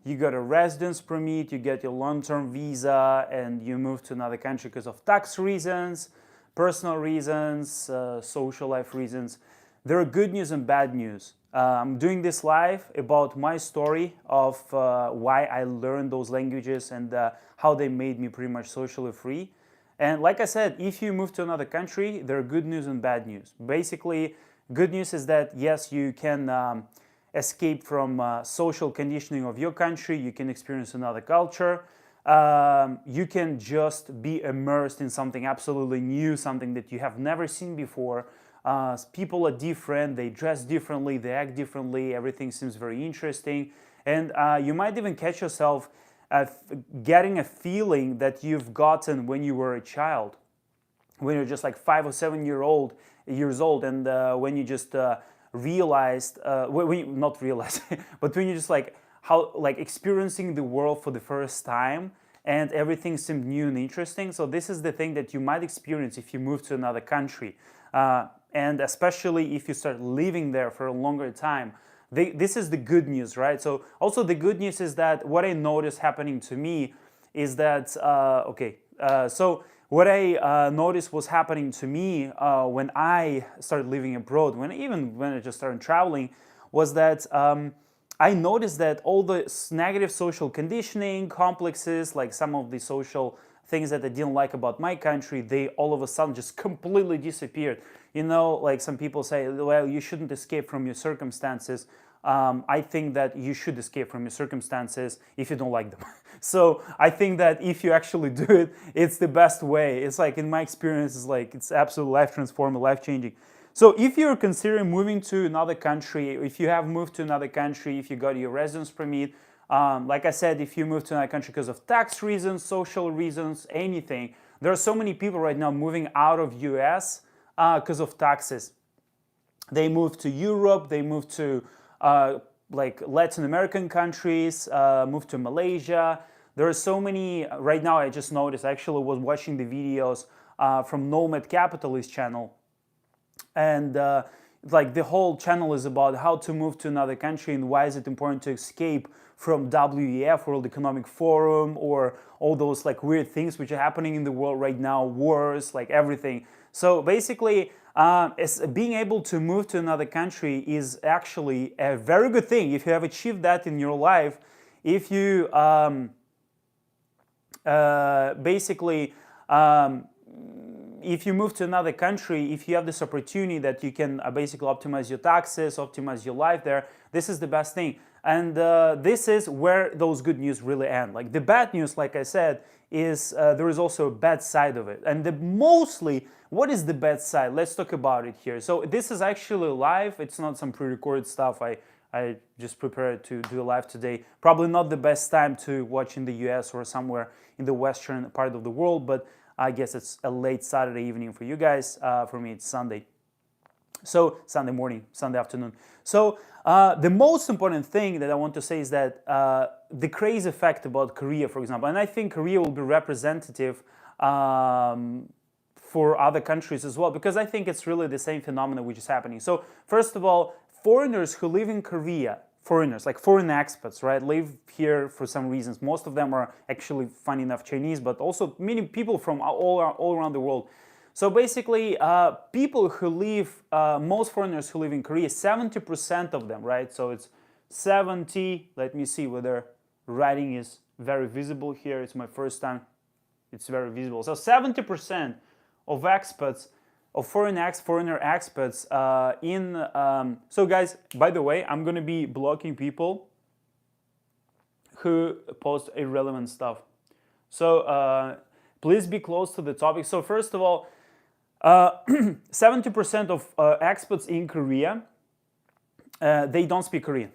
you got a residence permit, you get your long-term visa, and you move to another country because of tax reasons, personal reasons, social life reasons. There are good news and bad news. I'm doing this live about my story of why I learned those languages and how they made me pretty much socially free. And like I said, if you move to another country, there are good news and bad news. Basically, good news is that yes, you can escape from social conditioning of your country, you can experience another culture, you can just be immersed in something absolutely new, something that you have never seen before. People are different, they dress differently, they act differently, everything seems very interesting. And you might even catch yourself getting a feeling that you've gotten when you were a child, when you're just like 5 or 7 years old, and when you just realized, when you, not realized, but when you just like experiencing the world for the first time, and everything seemed new and interesting. So this is the thing that you might experience if you move to another country, and especially if you start living there for a longer time. This is the good news, right? So also the good news is that what I noticed happening to me is that, so what I noticed was happening to me when I started living abroad, when I just started traveling, was that I noticed that all the negative social conditioning, complexes, like some of the social things that I didn't like about my country, they all of a sudden just completely disappeared. You know, like some people say, well, you shouldn't escape from your circumstances. I think that you should escape from your circumstances if you don't like them. So I think that if you actually do it, it's the best way. It's like, in my experience, it's absolutely life transforming, life changing. So if you're considering moving to another country, if you have moved to another country, if you got your residence permit, like I said, if you move to another country because of tax reasons, social reasons, anything, there are so many people right now moving out of US because of taxes. They move to Europe, they move to like Latin American countries, move to Malaysia. There are so many, right now I just noticed, I actually was watching the videos from Nomad Capitalist channel, and like the whole channel is about how to move to another country and why is it important to escape from WEF, World Economic Forum, or all those like weird things which are happening in the world right now, wars, like everything. So basically, being able to move to another country is actually a very good thing if you have achieved that in your life. If you basically if you move to another country, if you have this opportunity that you can basically optimize your taxes, optimize your life there, this is the best thing. And this is where those good news really end. Like the bad news, like I said, is there is also a bad side of it. And mostly, what is the bad side? Let's talk about it here. So this is actually live. It's not some pre-recorded stuff. I just prepared to do live today. Probably not the best time to watch in the US or somewhere in the western part of the world, but I guess it's a late Saturday evening for you guys. For me, it's Sunday. So Sunday morning, Sunday afternoon. So the most important thing that I want to say is that the crazy fact about Korea, for example, and I think Korea will be representative for other countries as well, because I think it's really the same phenomenon which is happening. So first of all, foreigners who live in Korea, foreigners, like foreign expats, right, live here for some reasons. Most of them are actually, funny enough, Chinese, but also many people from all around the world. So basically, people who live, most foreigners who live in Korea, 70% of them, right? So it's 70, let me see whether writing is very visible here. It's my first time. It's very visible. So 70% of expats, of foreigner expats so guys, by the way, I'm going to be blocking people who post irrelevant stuff. So please be close to the topic. So first of all, 70% of expats in Korea, they don't speak Korean.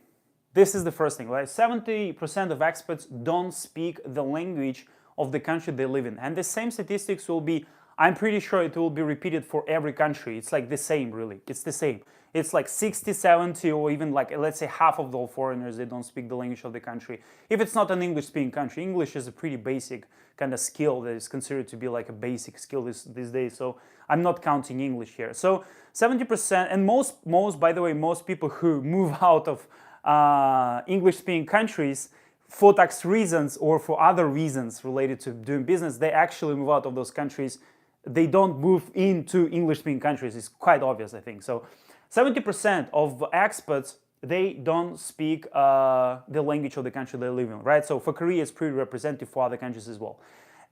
This is the first thing, right? 70% of expats don't speak the language of the country they live in. And the same statistics will be, I'm pretty sure it will be repeated for every country. It's like the same, really. It's the same. It's like 60, 70, or even like, let's say half of the foreigners, they don't speak the language of the country. If it's not an English-speaking country, English is a pretty basic kind of skill that is considered to be like a basic skill these days. So I'm not counting English here. So 70%, and by the way, most people who move out of English-speaking countries, for tax reasons or for other reasons related to doing business, they actually move out of those countries. They don't move into English-speaking countries. It's quite obvious, I think. So 70% of expats, they don't speak the language of the country they live in, right? So for Korea, it's pretty representative for other countries as well.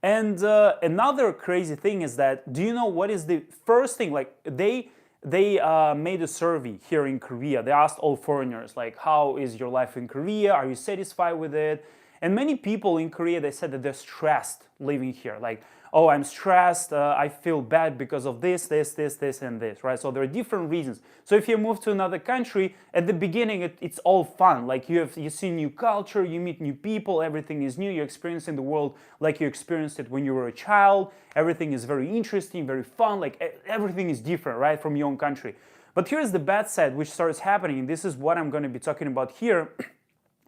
And another crazy thing is that, do you know what is the first thing? Like they made a survey here in Korea. They asked all foreigners, like, how is your life in Korea? Are you satisfied with it? And many people in Korea, they said that they're stressed living here. Like, oh, I'm stressed, I feel bad because of this, and this, right? So there are different reasons. So if you move to another country, at the beginning, it's all fun. Like you see new culture, you meet new people, everything is new, you're experiencing the world like you experienced it when you were a child. Everything is very interesting, very fun, like everything is different, right, from your own country. But here's the bad side, which starts happening, and this is what I'm going to be talking about here.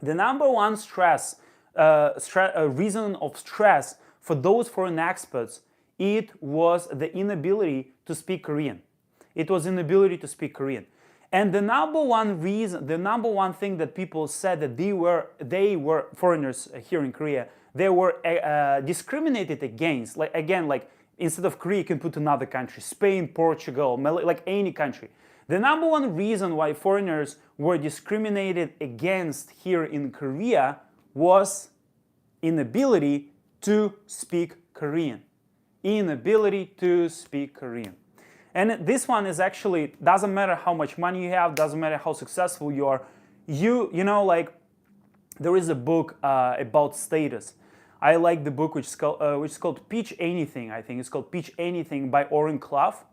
The number one reason of stress for those foreign expats, it was the inability to speak Korean. It was inability to speak Korean. And the number one reason, the number one thing that people said that they were foreigners here in Korea, they were discriminated against. Like again, like instead of Korea, you can put another country, Spain, Portugal, like any country. The number one reason why foreigners were discriminated against here in Korea was inability to speak Korean. Inability to speak Korean. And this one is actually, doesn't matter how much money you have, doesn't matter how successful you are. You know, like, there is a book about status. I like the book which is called Pitch Anything, I think. It's called Pitch Anything by Oren Klaff.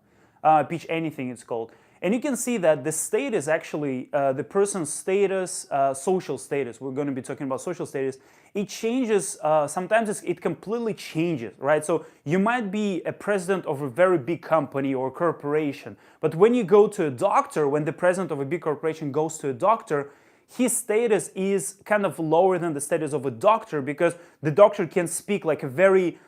Pitch Anything it's called. And you can see that the status actually, the person's status, social status, we're going to be talking about social status, it changes, sometimes it completely changes, right? So you might be a president of a very big company or corporation, but when you go to a doctor, when the president of a big corporation goes to a doctor, his status is kind of lower than the status of a doctor because the doctor can speak like a very,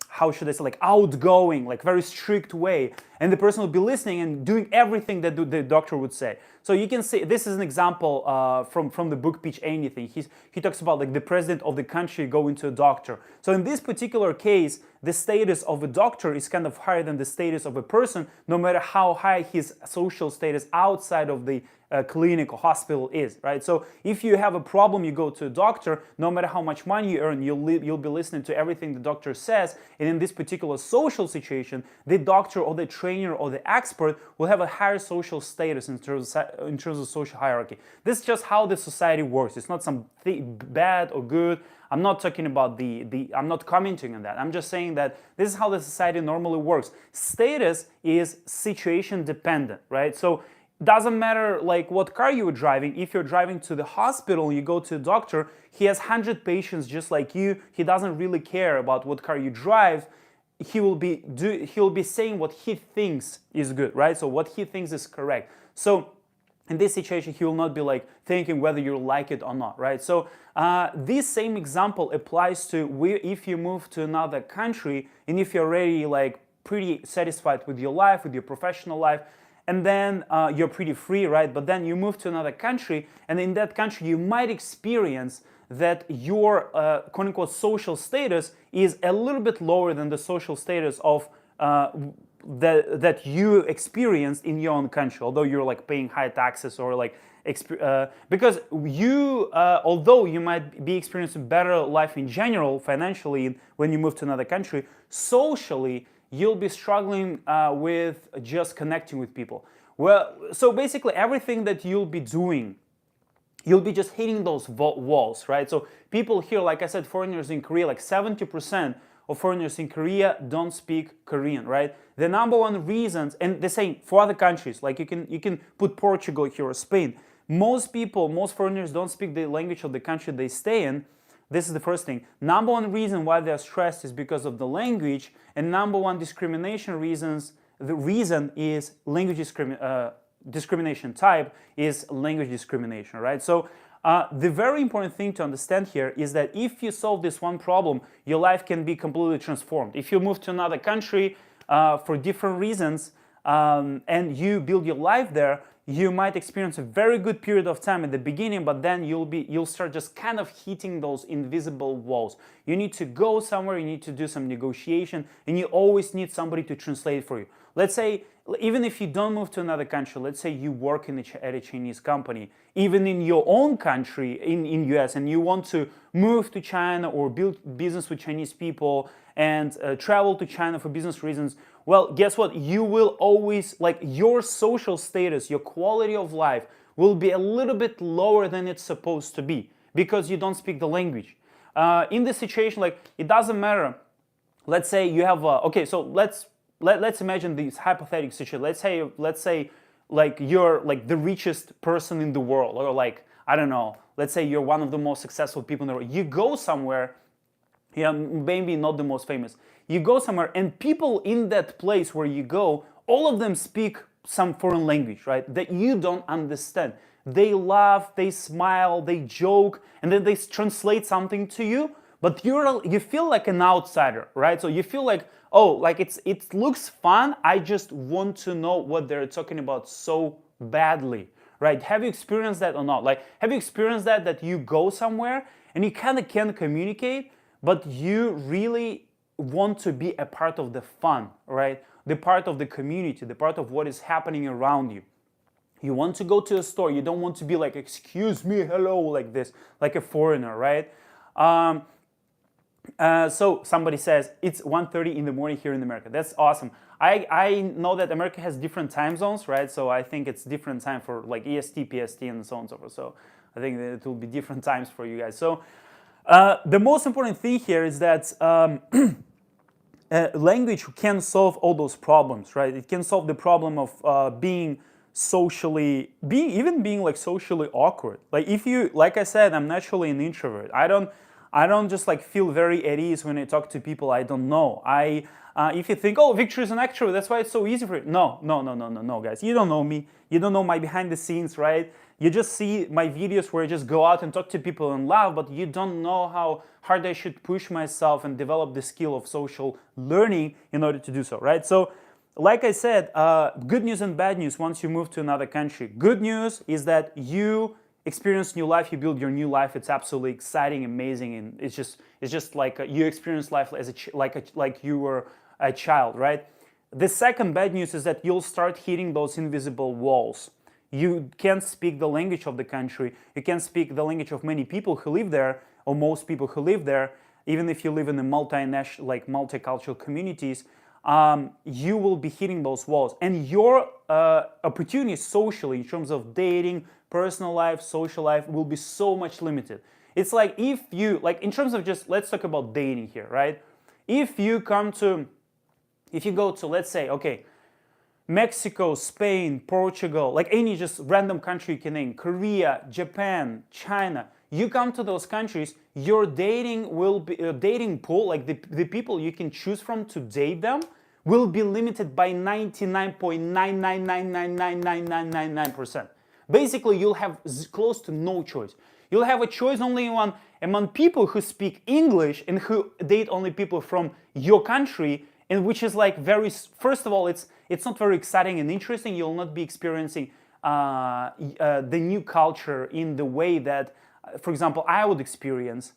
how should I say, like outgoing, like very strict way. And the person will be listening and doing everything that the doctor would say. So you can see, this is an example from the book Pitch Anything. He talks about like the president of the country going to a doctor. So in this particular case, the status of a doctor is kind of higher than the status of a person, no matter how high his social status outside of the clinic or hospital is, right? So if you have a problem, you go to a doctor, no matter how much money you earn, you'll be listening to everything the doctor says. And in this particular social situation, the doctor or the trainer or the expert will have a higher social status in terms of social hierarchy. This is just how the society works. It's not something bad or good. I'm not talking about I'm not commenting on that. I'm just saying that this is how the society normally works. Status is situation dependent, right? So doesn't matter like what car you're driving. If you're driving to the hospital, you go to a doctor, he has 100 patients just like you. He doesn't really care about what car you drive. He'll be saying what he thinks is good, right? So what he thinks is correct. So in this situation, he will not be like thinking whether you like it or not, right? So this same example applies to if you move to another country and if you're already like pretty satisfied with your life, with your professional life, and then you're pretty free, right? But then you move to another country, and in that country you might experience that your quote-unquote social status is a little bit lower than the social status of that you experienced in your own country, although you're like paying high taxes or like because you although you might be experiencing better life in general financially when you move to another country, socially you'll be struggling with just connecting with people. Well, so basically everything that you'll be doing, you'll be just hitting those walls, right? So people here, like I said, foreigners in Korea, like 70% of foreigners in Korea don't speak Korean, right? The number one reasons, and the same for other countries, like you can put Portugal here or Spain. Most foreigners don't speak the language of the country they stay in. This is the first thing. Number one reason why they're stressed is because of the language, and number one discrimination reasons, the reason is language discrimination type is language discrimination, right? So the very important thing to understand here is that if you solve this one problem, your life can be completely transformed. If you move to another country for different reasons and you build your life there, you might experience a very good period of time at the beginning, but then you'll start just kind of hitting those invisible walls. You need to go somewhere, you need to do some negotiation, and you always need somebody to translate for you. Let's say, even if you don't move to another country, let's say you work at a Chinese company, even in your own country, in US, and you want to move to China or build business with Chinese people and travel to China for business reasons, well, guess what? You will always, like, your social status, your quality of life will be a little bit lower than it's supposed to be because you don't speak the language. In this situation, like, it doesn't matter. Let's say you have, okay, so let's imagine this hypothetical situation. Let's say like you're like the richest person in the world, or like, I don't know, let's say you're one of the most successful people in the world. You go somewhere, yeah, maybe not the most famous. You go somewhere and people in that place where you go, all of them speak some foreign language, right? That you don't understand. They laugh, they smile, they joke, and then they translate something to you, but you feel like an outsider, right? So you feel like, oh, like it looks fun, I just want to know what they're talking about so badly, right? Have you experienced that or not? Like, have you experienced that you go somewhere and you kind of can't communicate, but you really want to be a part of the fun, right? The part of the community, the part of what is happening around you. You want to go to a store, you don't want to be like, excuse me, hello, like this, like a foreigner, right? So somebody says it's 1:30 in the morning here in America. That's awesome. I know that America has different time zones, right? So I think it's different time for like EST, PST, and so on and so forth. So I think that it will be different times for you guys. So the most important thing here is that language can solve all those problems, right? It can solve the problem of being socially like socially awkward. Like, if you, like I said, I'm naturally an introvert. I don't just like feel very at ease when I talk to people I don't know. If you think, oh, Victor is an extrovert, that's why it's so easy for you. No, guys. You don't know me. You don't know my behind the scenes, right? You just see my videos where I just go out and talk to people and laugh, but you don't know how hard I should push myself and develop the skill of social learning in order to do so, right? So, like I said, good news and bad news once you move to another country. Good news is that you experience new life, you build your new life. It's absolutely exciting, amazing, and it's just like you experience life as like you were a child, right? The second bad news is that you'll start hitting those invisible walls. You can't speak the language of the country. You can't speak the language of many people who live there, or most people who live there. Even if you live in the multinational, like multicultural communities, you will be hitting those walls, and your opportunities socially in terms of dating, personal life, social life will be so much limited. It's like, if you, like, in terms of just, let's talk about dating here, right? If you go to, let's say, okay, Mexico, Spain, Portugal, like any just random country you can name, Korea, Japan, China, you come to those countries, your dating will be, dating pool, like the people you can choose from to date them, will be limited by 99.999999999%. Basically, you'll have close to no choice. You'll have a choice only among people who speak English and who date only people from your country, and which is like first of all, it's not very exciting and interesting. You'll not be experiencing the new culture in the way that, for example, I would experience.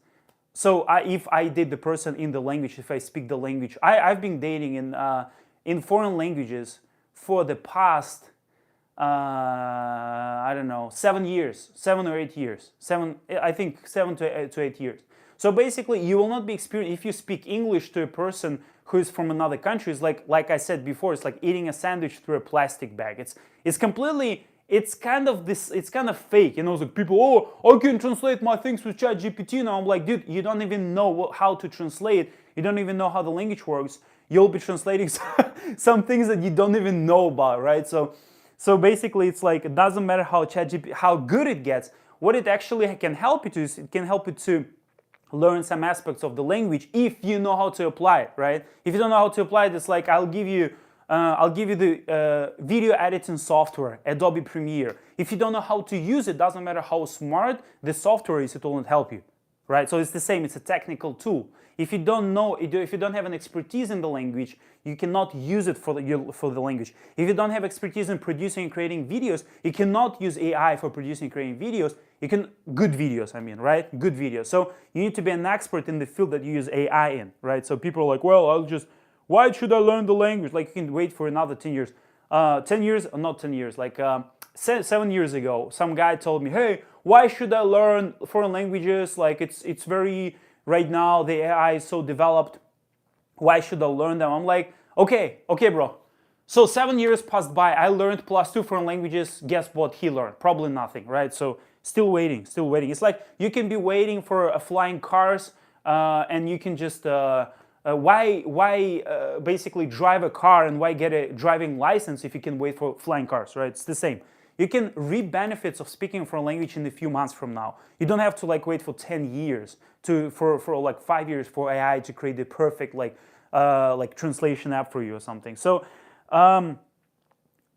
So if I date the person in the language, if I speak the language, I've been dating in foreign languages for the past, I don't know, 7 or 8 years. I think 7 to 8 years. So basically, you will not be experiencing, if you speak English to a person who is from another country, it's like I said before, it's like eating a sandwich through a plastic bag. It's completely, it's kind of fake, you know. Like, people, oh, I can translate my things with ChatGPT now. I'm like, dude, you don't even know how to translate. You don't even know how the language works. You'll be translating some things that you don't even know about, right? So basically, it's like, it doesn't matter how good it gets. What it actually can help you to is, it can help you to learn some aspects of the language if you know how to apply it, right? If you don't know how to apply it, it's like, I'll give you the video editing software, Adobe Premiere. If you don't know how to use it, doesn't matter how smart the software is, it will not help you. right? So it's the same, it's a technical tool. If you don't know, if you don't have an expertise in the language, you cannot use it for the language. If you don't have expertise in producing and creating videos, you cannot use AI for producing and creating videos. Good videos, I mean, right? Good videos. So you need to be an expert in the field that you use AI in, right? So people are like, well, why should I learn the language? Like, you can wait for another 10 years. 10 years, or not 10 years, like 7 years ago, some guy told me, hey, why should I learn foreign languages? Like, it's very, right now, the AI is so developed. Why should I learn them? I'm like, okay, bro. So 7 years passed by, I learned +2 foreign languages. Guess what he learned? Probably nothing, right? So still waiting. It's like you can be waiting for flying cars, and you can just, why basically drive a car and why get a driving license if you can wait for flying cars, right? It's the same. You can reap benefits of speaking a foreign language in a few months from now. You don't have to like wait for 10 years for like 5 years for AI to create the perfect like translation app for you or something. So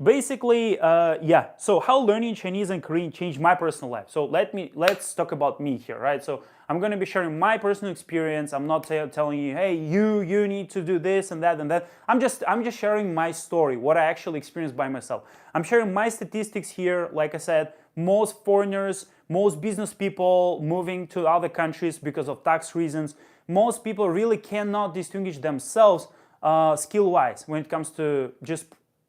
basically, yeah. So how learning Chinese and Korean changed my personal life. So let's talk about me here, right? So I'm going to be sharing my personal experience. I'm not telling you, hey, you need to do this and that and that. I'm just sharing my story, what I actually experienced by myself. I'm sharing my statistics here. Like I said, most foreigners, most business people moving to other countries because of tax reasons. Most people really cannot distinguish themselves skill-wise when it comes to just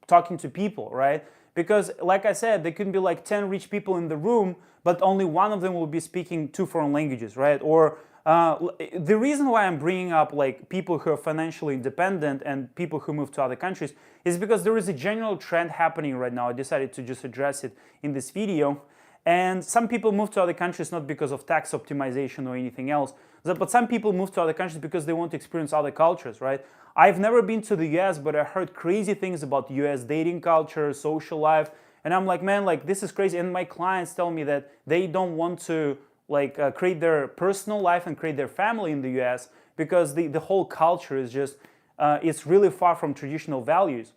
talking to people, right? Because like I said, there could be like 10 rich people in the room, but only one of them will be speaking 2 foreign languages, right? Or the reason why I'm bringing up like people who are financially independent and people who move to other countries is because there is a general trend happening right now. I decided to just address it in this video. And some people move to other countries not because of tax optimization or anything else, but some people move to other countries because they want to experience other cultures, right? I've never been to the US, but I heard crazy things about US dating culture, social life, and I'm like, man, like this is crazy. And my clients tell me that they don't want to like create their personal life and create their family in the US because the whole culture is just, it's really far from traditional values.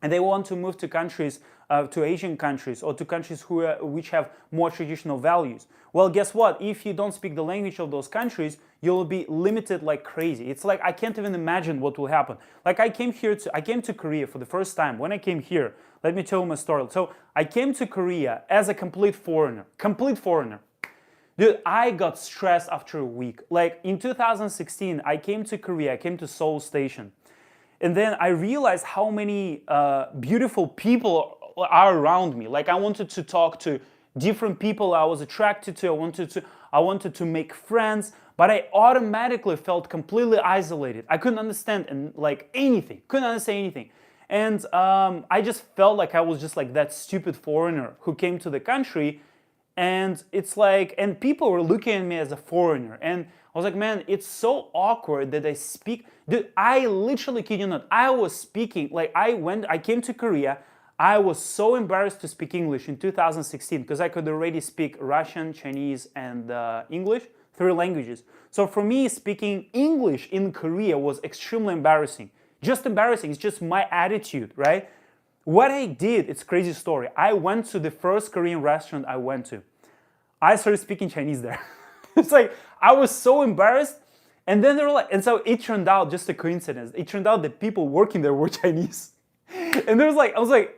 And they want to move to countries, to Asian countries, or to countries which have more traditional values. Well, guess what? If you don't speak the language of those countries, you'll be limited like crazy. It's like I can't even imagine what will happen. Like I came to Korea for the first time. When I came here, let me tell you my story. So I came to Korea as a complete foreigner. Dude, I got stressed after a week. Like in 2016, I came to Korea, I came to Seoul Station. And then I realized how many beautiful people are around me. Like I wanted to talk to different people I was attracted to. I wanted to make friends, but I automatically felt completely isolated. I couldn't understand anything. And I just felt like I was just like that stupid foreigner who came to the country. And it's like, and people were looking at me as a foreigner. And I was like, man, it's so awkward that I speak. Dude, I literally kid you not, I was speaking, like I came to Korea, I was so embarrassed to speak English in 2016 because I could already speak Russian, Chinese, and English, 3 languages. So for me, speaking English in Korea was extremely embarrassing. Just embarrassing, it's just my attitude, right? What I did, it's a crazy story. I went to the first Korean restaurant I went to. I started speaking Chinese there. It's like, I was so embarrassed. And then they were like, and so it turned out just a coincidence. It turned out that people working there were Chinese. And there was like,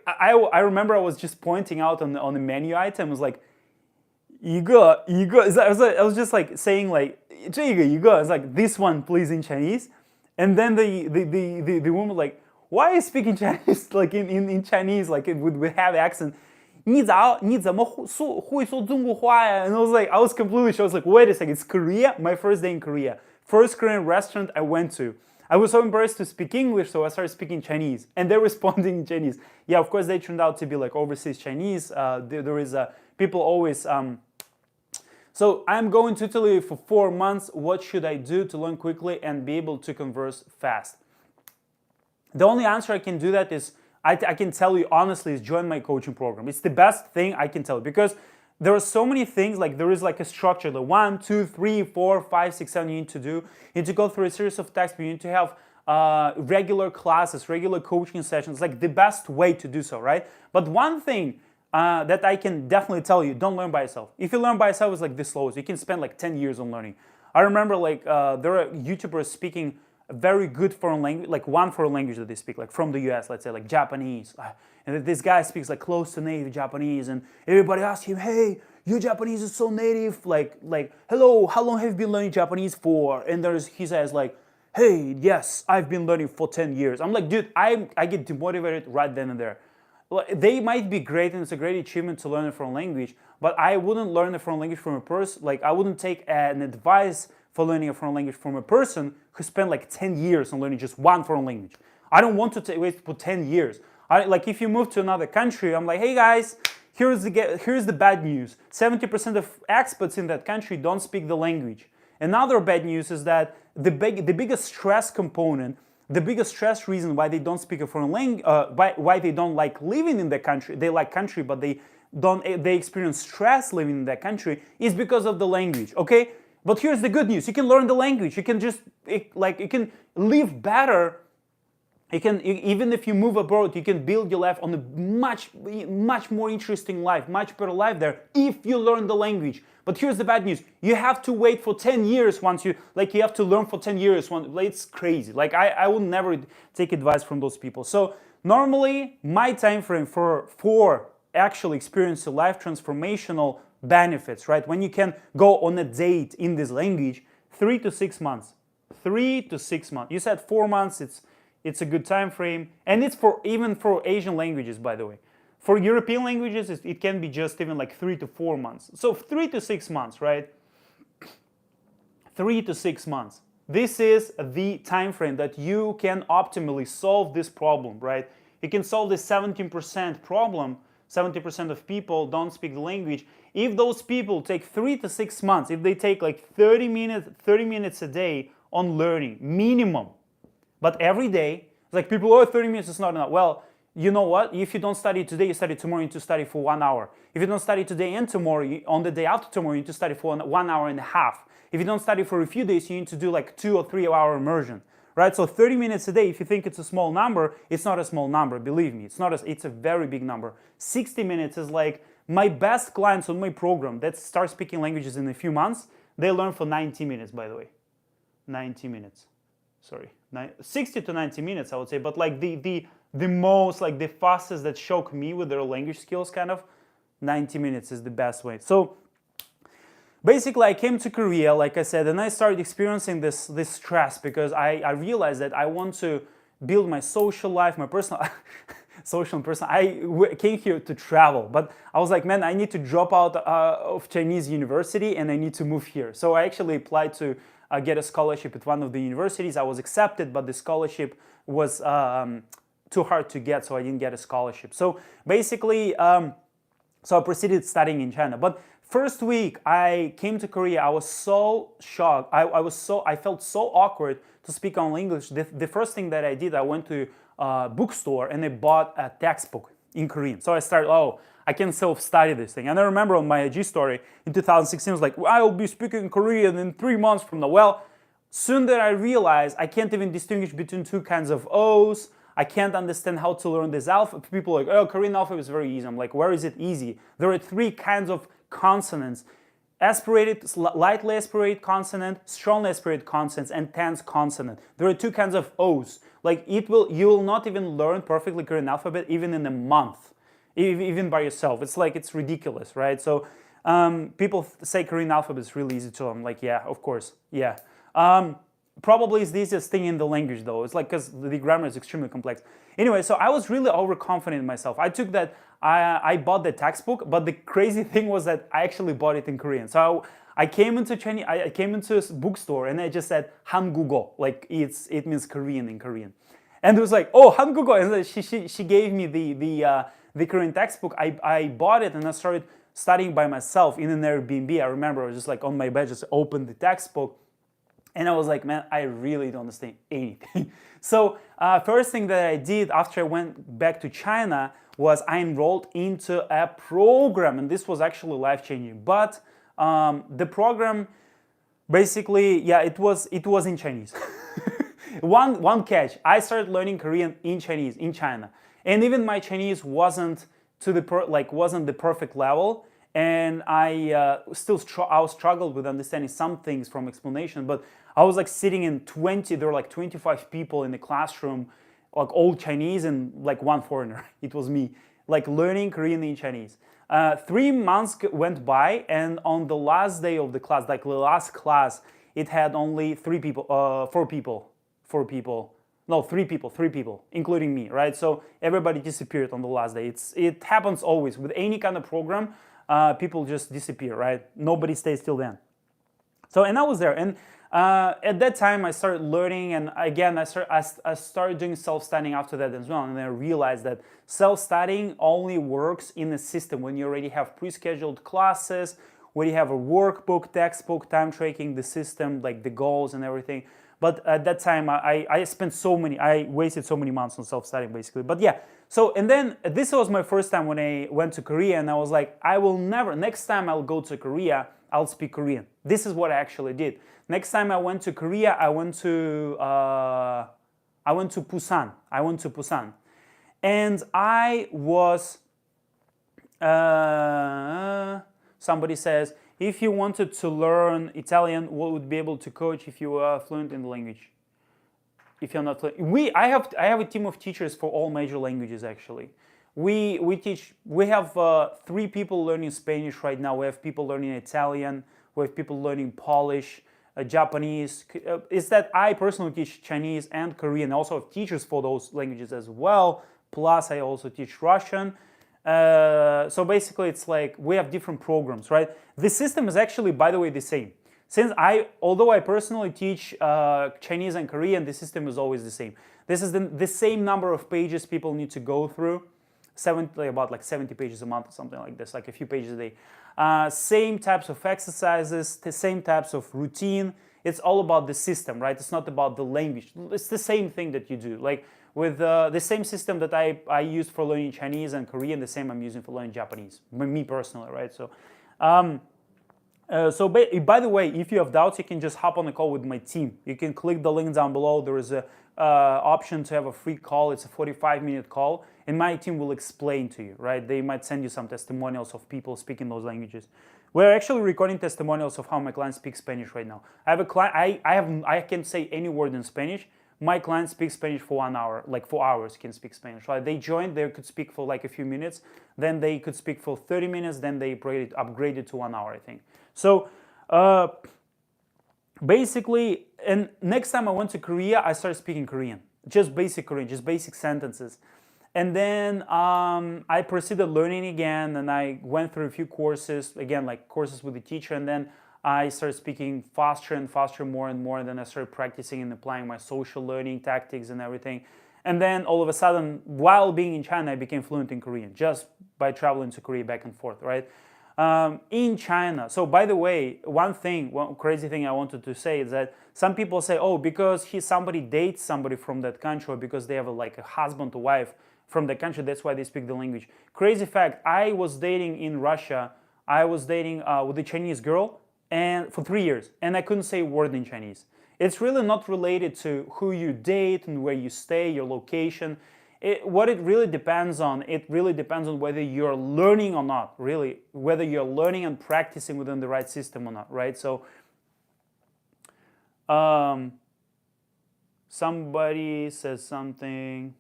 I remember I was just pointing out on the menu item. I was like, 一个. I was just like saying like, 这个一个. It's like, this one please in Chinese. And then the woman was like, why are you speaking Chinese like in Chinese like with have accent? 你怎么会说中国话呀? And I was completely shocked. I was like, wait a second, it's Korea? My first day in Korea. First Korean restaurant I went to. I was so embarrassed to speak English, so I started speaking Chinese. And they're responding in Chinese. Yeah, of course, they turned out to be like overseas Chinese. There is people always... So I'm going to Italy for 4 months. What should I do to learn quickly and be able to converse fast? The only answer I can do that is, I can tell you honestly, is join my coaching program. It's the best thing I can tell you because there are so many things, like there is like a structure, the 1, 2, 3, 4, 5, 6, 7 you need to do. You need to go through a series of texts, you need to have regular classes, regular coaching sessions, like the best way to do so, right? But one thing that I can definitely tell you, don't learn by yourself. If you learn by yourself, it's like this slow. You can spend like 10 years on learning. I remember like there are YouTubers speaking a very good foreign language, like one foreign language that they speak, like from the US, let's say like Japanese. And this guy speaks like close to native Japanese, and everybody asks him, hey, your Japanese is so native, like, hello, how long have you been learning Japanese for? And he says like, hey, yes, I've been learning for 10 years. I'm like, dude, I get demotivated right then and there. They might be great, and it's a great achievement to learn a foreign language, but I wouldn't learn a foreign language from a person, like I wouldn't take an advice for learning a foreign language from a person who spent like 10 years on learning just one foreign language. I don't want to wait for 10 years. Like if you move to another country, I'm like, hey guys, here's the bad news. 70% of expats in that country don't speak the language. Another bad news is that the biggest stress component, the biggest stress reason why they don't speak a foreign language, why they don't like living in the country, they like country, but they experience stress living in that country, is because of the language, okay? But here's the good news, you can learn the language, you can just, you can live better. Even if you move abroad, you can build your life on a much more interesting life, much better life there, if you learn the language. But here's the bad news. You have to wait for 10 years once you have to learn for 10 years. It's crazy. Like I would never take advice from those people. So normally my time frame for actually experiencing life transformational benefits, right? When you can go on a date in this language, 3 to 6 months. 3 to 6 months. You said 4 months, it's a good time frame, and it's even for Asian languages, by the way. For European languages, it can be just even like 3 to 4 months. So 3 to 6 months, right? 3 to 6 months. This is the time frame that you can optimally solve this problem, right? You can solve this 17% problem. 70% of people don't speak the language. If those people take 3 to 6 months, if they take like 30 minutes a day on learning, minimum, but every day, it's like people, 30 minutes is not enough. Well, you know what? If you don't study today, you study tomorrow, you need to study for 1 hour. If you don't study today and tomorrow, on the day after tomorrow, you need to study for 1 hour and a half. If you don't study for a few days, you need to do like 2 or 3 hour immersion, right? So 30 minutes a day, if you think it's a small number, it's not a small number, believe me. It's a very big number. 60 minutes is like my best clients on my program that start speaking languages in a few months, they learn for 90 minutes, by the way. 90 minutes. Sorry, 60 to 90 minutes, I would say, but like the most, like the fastest that shock me with their language skills, kind of, 90 minutes is the best way. So basically I came to Korea, like I said, and I started experiencing this stress because I realized that I want to build my social life, my personal, social and personal. I came here to travel, but I was like, man, I need to drop out of Chinese university and I need to move here. So I actually applied to get a scholarship at one of the universities. I was accepted, but the scholarship was too hard to get, so I didn't get a scholarship. So basically, so I proceeded studying in China. But first week I came to Korea, I was so shocked. I felt so awkward to speak only English. The first thing that I did, I went to a bookstore and I bought a textbook in Korean. So I started, I can self-study this thing. And I remember on my IG story in 2016, I was like, I'll be speaking Korean in 3 months from now. Well, soon that I realized I can't even distinguish between two kinds of O's. I can't understand how to learn this alphabet. People are like, Korean alphabet is very easy. I'm like, where is it easy? There are 3 kinds of consonants. Aspirated, lightly aspirated consonant, strongly aspirated consonants, and tense consonant. There are 2 kinds of O's. Like you will not even learn perfectly Korean alphabet even in a month. Even by yourself. It's ridiculous, right? So people say Korean alphabet is really easy to learn. I'm like, yeah, of course, yeah. Probably it's the easiest thing in the language though. It's like, because the grammar is extremely complex. Anyway, so I was really overconfident in myself. I took that, I bought the textbook, but the crazy thing was that I actually bought it in Korean. So I came into a bookstore and I just said 한국어, like it means Korean in Korean. And it was like, 한국어, and she gave me the Korean textbook. I bought it and I started studying by myself in an Airbnb. I remember I was just like on my bed, just opened the textbook. And I was like, man, I really don't understand anything. So first thing that I did after I went back to China was I enrolled into a program. And this was actually life-changing. But the program, basically, yeah, it was in Chinese. One catch, I started learning Korean in Chinese, in China. And even my Chinese wasn't to the wasn't the perfect level, and I struggled with understanding some things from explanation. But I was like sitting in 20, there were like 25 people in the classroom, like all Chinese and like one foreigner. It was me, like learning Korean and Chinese. 3 months went by, and on the last day of the class, like the last class, it had only four people, no, three people, including me, right? So everybody disappeared on the last day. It happens always with any kind of program. People just disappear, right? Nobody stays till then. So, and I was there, and at that time I started learning, and again I started doing self-studying after that as well, and then I realized that self-studying only works in a system when you already have pre-scheduled classes, when you have a workbook, textbook, time tracking, the system, like the goals and everything. But at that time I wasted so many months on self-studying basically. But yeah, so, and then this was my first time when I went to Korea, and I was like, I will never, next time I'll go to Korea, I'll speak Korean. This is what I actually did. Next time I went to Korea, I went to Busan. And I was, somebody says, if you wanted to learn Italian, what would be able to coach if you were fluent in the language? If you're not fluent, I have a team of teachers for all major languages actually. We have 3 people learning Spanish right now. We have people learning Italian. We have people learning Polish, Japanese. Is that I personally teach Chinese and Korean. I also have teachers for those languages as well. Plus, I also teach Russian. So basically, it's like we have different programs, right? The system is actually, by the way, the same. Although I personally teach Chinese and Korean, the system is always the same. This is the same number of pages people need to go through. About like 70 pages a month or something like this, like a few pages a day. Same types of exercises, the same types of routine. It's all about the system, right? It's not about the language. It's the same thing that you do. Like with the same system that I use for learning Chinese and Korean, the same I'm using for learning Japanese, me personally, right? So, by the way, if you have doubts, you can just hop on a call with my team. You can click the link down below. There is a option to have a free call. It's a 45-minute call, and my team will explain to you, right? They might send you some testimonials of people speaking those languages. We're actually recording testimonials of how my client speaks Spanish right now. I have a client, I can say any word in Spanish. My client speaks Spanish for 1 hour, like 4 hours can speak Spanish. Right? They joined, they could speak for like a few minutes, then they could speak for 30 minutes, then they upgraded to 1 hour, I think. So basically, and next time I went to Korea, I started speaking Korean, just basic Korean, just basic sentences. And then I proceeded learning again, and I went through a few courses, again, like courses with the teacher, and then I started speaking faster and faster, more and more, and then I started practicing and applying my social learning tactics and everything. And then all of a sudden, while being in China, I became fluent in Korean, just by traveling to Korea back and forth, right? In China. So by the way, one crazy thing I wanted to say is that some people say, oh, because somebody dates somebody from that country, or because they have a husband or wife from that country, that's why they speak the language. Crazy fact, I was dating in Russia, I was dating with a Chinese girl and for 3 years, and I couldn't say a word in Chinese. It's really not related to who you date and where you stay, your location. What it really depends on whether you're learning or not, really, whether you're learning and practicing within the right system or not, right? So, somebody says something.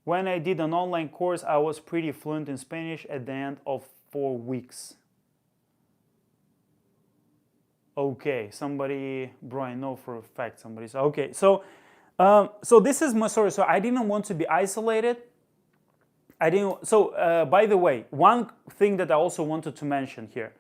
When I did an online course, I was pretty fluent in Spanish at the end of 4 weeks. Okay, bro, I know for a fact somebody said, okay, so this is my story. So I didn't want to be isolated. By the way, one thing that I also wanted to mention here.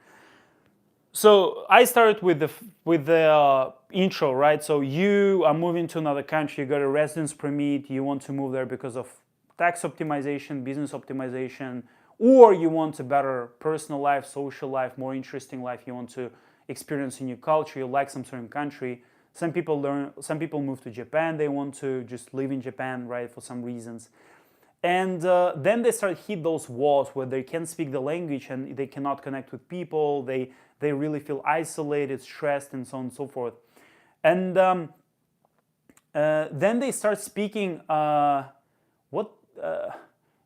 So I started with the intro, right? So you are moving to another country, you got a residence permit, you want to move there because of tax optimization, business optimization, or you want a better personal life, social life, more interesting life, you want to experience a new culture, you like some certain country. Some people move to Japan, they want to just live in Japan, right, for some reasons. And then they start hit those walls where they can't speak the language and they cannot connect with people, they really feel isolated, stressed, and so on and so forth. And then they start speaking,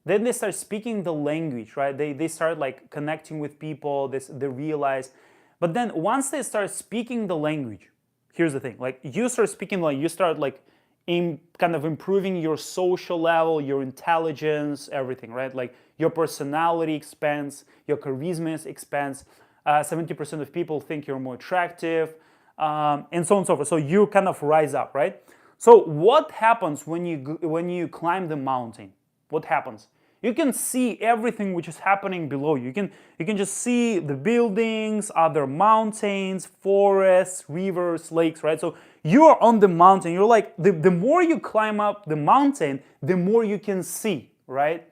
then they start speaking the language, right? They start like connecting with people, they realize. But then once they start speaking the language, here's the thing, like you start speaking, like you start like in kind of improving your social level, your intelligence, everything, right? Like your personality expands, your charisma expands. 70% of people think you're more attractive, and so on and so forth. So you kind of rise up, right? So what happens when you climb the mountain? What happens? You can see everything which is happening below you. You can just see the buildings, other mountains, forests, rivers, lakes, right? So you're on the mountain. You're like, the more you climb up the mountain, the more you can see, right?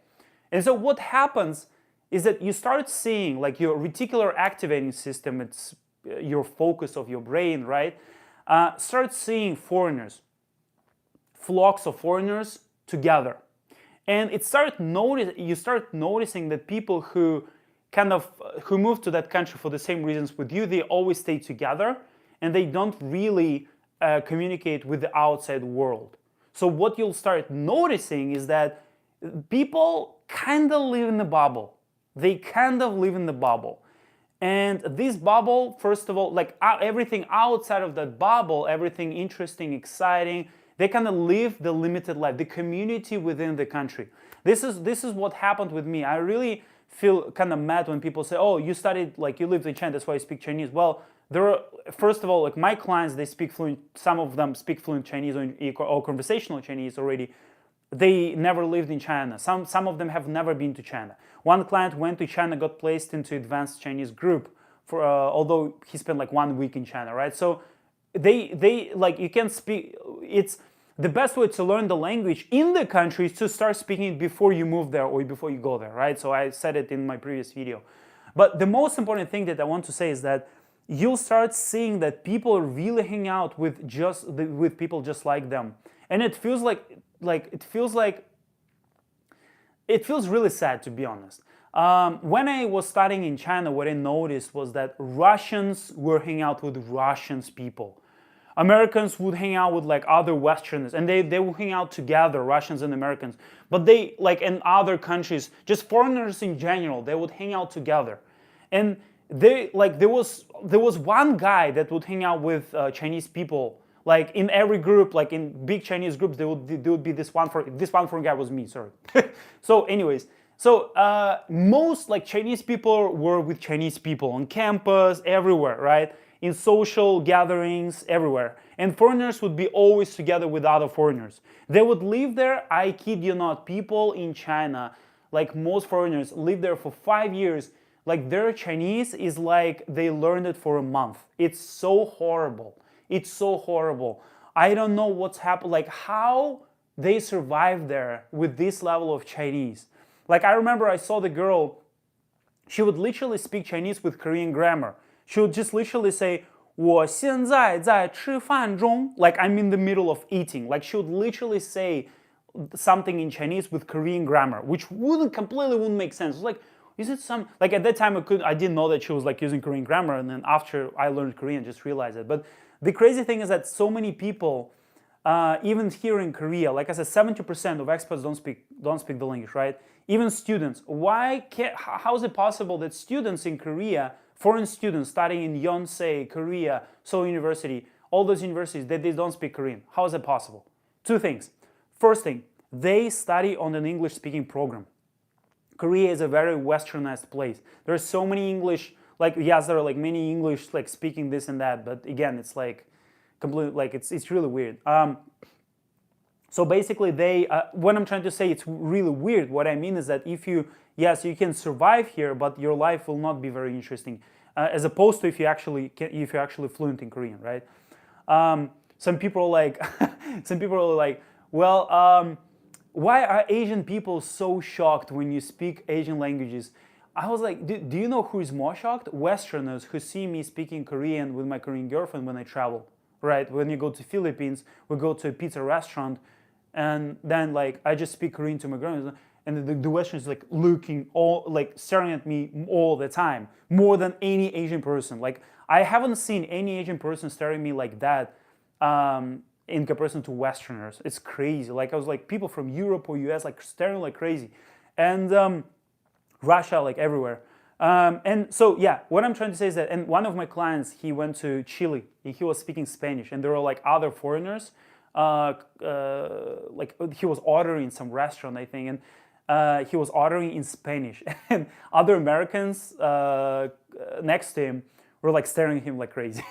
And so what happens is that you start seeing, like your reticular activating system, it's your focus of your brain, right? Start seeing foreigners, flocks of foreigners together. And you start noticing that people who who move to that country for the same reasons with you, they always stay together and they don't really communicate with the outside world. So what you'll start noticing is that people kind of live in the bubble. They kind of live in the bubble. And this bubble, first of all, like everything outside of that bubble, everything interesting, exciting, they kind of live the limited life, the community within the country. This is what happened with me. I really feel kind of mad when people say, oh, you studied, like you lived in China, that's why you speak Chinese. Well, there are, first of all, like my clients, they speak fluent, some of them speak fluent Chinese or conversational Chinese already. They never lived in China. Some of them have never been to China. One client went to China, got placed into advanced Chinese group, for although he spent like 1 week in China, right? So they like, you can speak, it's the best way to learn the language in the country is to start speaking it before you move there or before you go there, right? So I said it in my previous video. But the most important thing that I want to say is that you'll start seeing that people really hang out with with people just like them. And it feels really sad, to be honest. When I was studying in China, what I noticed was that Russians were hanging out with Russians people. Americans would hang out with like other Westerners, and they would hang out together, Russians and Americans. But they, like in other countries, just foreigners in general, they would hang out together. And they, like, there was one guy that would hang out with Chinese people. Like in every group, like in big Chinese groups, there would be this one foreign guy was me, sorry. So anyways, so most like Chinese people were with Chinese people on campus, everywhere, right? In social gatherings, everywhere. And foreigners would be always together with other foreigners. They would live there, I kid you not, people in China, like most foreigners, live there for 5 years. Like their Chinese is like they learned it for a month. It's so horrible. It's so horrible. I don't know what's happened, like how they survived there with this level of Chinese. Like I remember I saw the girl, she would literally speak Chinese with Korean grammar. She would just literally say, 我现在在吃饭中. Like I'm in the middle of eating. Like she would literally say something in Chinese with Korean grammar, which completely wouldn't make sense. It's like, is it some, like at that time I didn't know that she was like using Korean grammar, and then after I learned Korean, just realized it. But the crazy thing is that so many people, even here in Korea, like I said, 70% of expats don't speak the language, right? Even students. How is it possible that students in Korea, foreign students studying in Yonsei, Korea, Seoul University, all those universities, they don't speak Korean? How is it possible? Two things. First thing, they study on an English-speaking program. Korea is a very westernized place. There's so many English, like yes, there are like many English like speaking this and that, but again, it's like completely like it's really weird. So basically, what I'm trying to say, it's really weird. What I mean is that if you can survive here, but your life will not be very interesting, as opposed to if you're actually fluent in Korean, right? Some people are like, well, why are Asian people so shocked when you speak Asian languages? I was like, do you know who is more shocked? Westerners who see me speaking Korean with my Korean girlfriend when I travel, right? When you go to Philippines, we go to a pizza restaurant, and then like I just speak Korean to my girlfriend, and the Westerners like staring at me all the time, more than any Asian person. Like I haven't seen any Asian person staring at me like that. In comparison to Westerners. It's crazy. Like I was like people from Europe or US like staring like crazy. and Russia, like everywhere. And so, yeah, what I'm trying to say is that, and one of my clients, he went to Chile. He was speaking Spanish, and there were like other foreigners. Like he was ordering in some restaurant, I think, and he was ordering in Spanish, and other Americans next to him were like staring at him like crazy.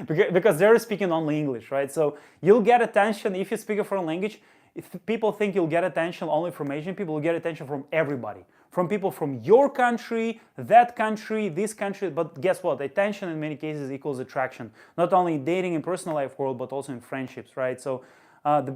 Because they're speaking only English, right? So you'll get attention if you speak a foreign language. If people think you'll get attention only from Asian people, you'll get attention from everybody. From people from your country, that country, this country. But guess what? Attention in many cases equals attraction. Not only in dating and personal life world, but also in friendships, right? So the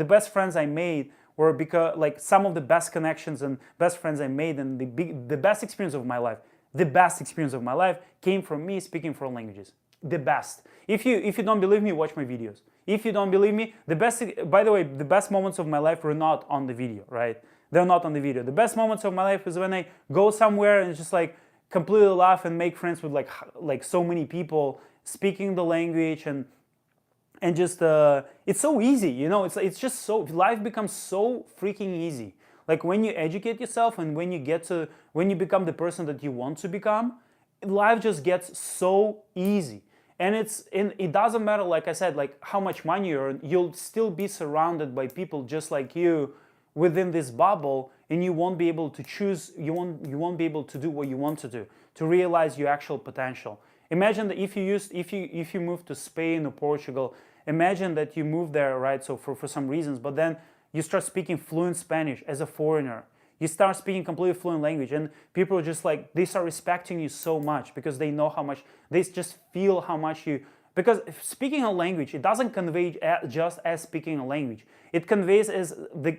best friends I made were because like some of the best connections and best friends I made, and the best experience of my life. The best experience of my life came from me speaking foreign languages. The best. If you don't believe me, watch my videos. If you don't believe me, by the way, the best moments of my life were not on the video, right? They're not on the video. The best moments of my life is when I go somewhere and just like completely laugh and make friends with like so many people speaking the language, and just it's so easy, you know. It's just so, life becomes so freaking easy. Like when you educate yourself and when you become the person that you want to become, life just gets so easy. And it doesn't matter, like I said, like how much money you earn, you'll still be surrounded by people just like you within this bubble, and you won't be able to choose, you won't be able to do what you want to do, to realize your actual potential. Imagine that if you move to Spain or Portugal, imagine that you move there, right? So for some reasons, but then you start speaking fluent Spanish as a foreigner. You start speaking completely fluent language, and people are just like, they start respecting you so much because they know how much, they just feel how much you, because speaking a language, it doesn't convey just as speaking a language. It conveys as the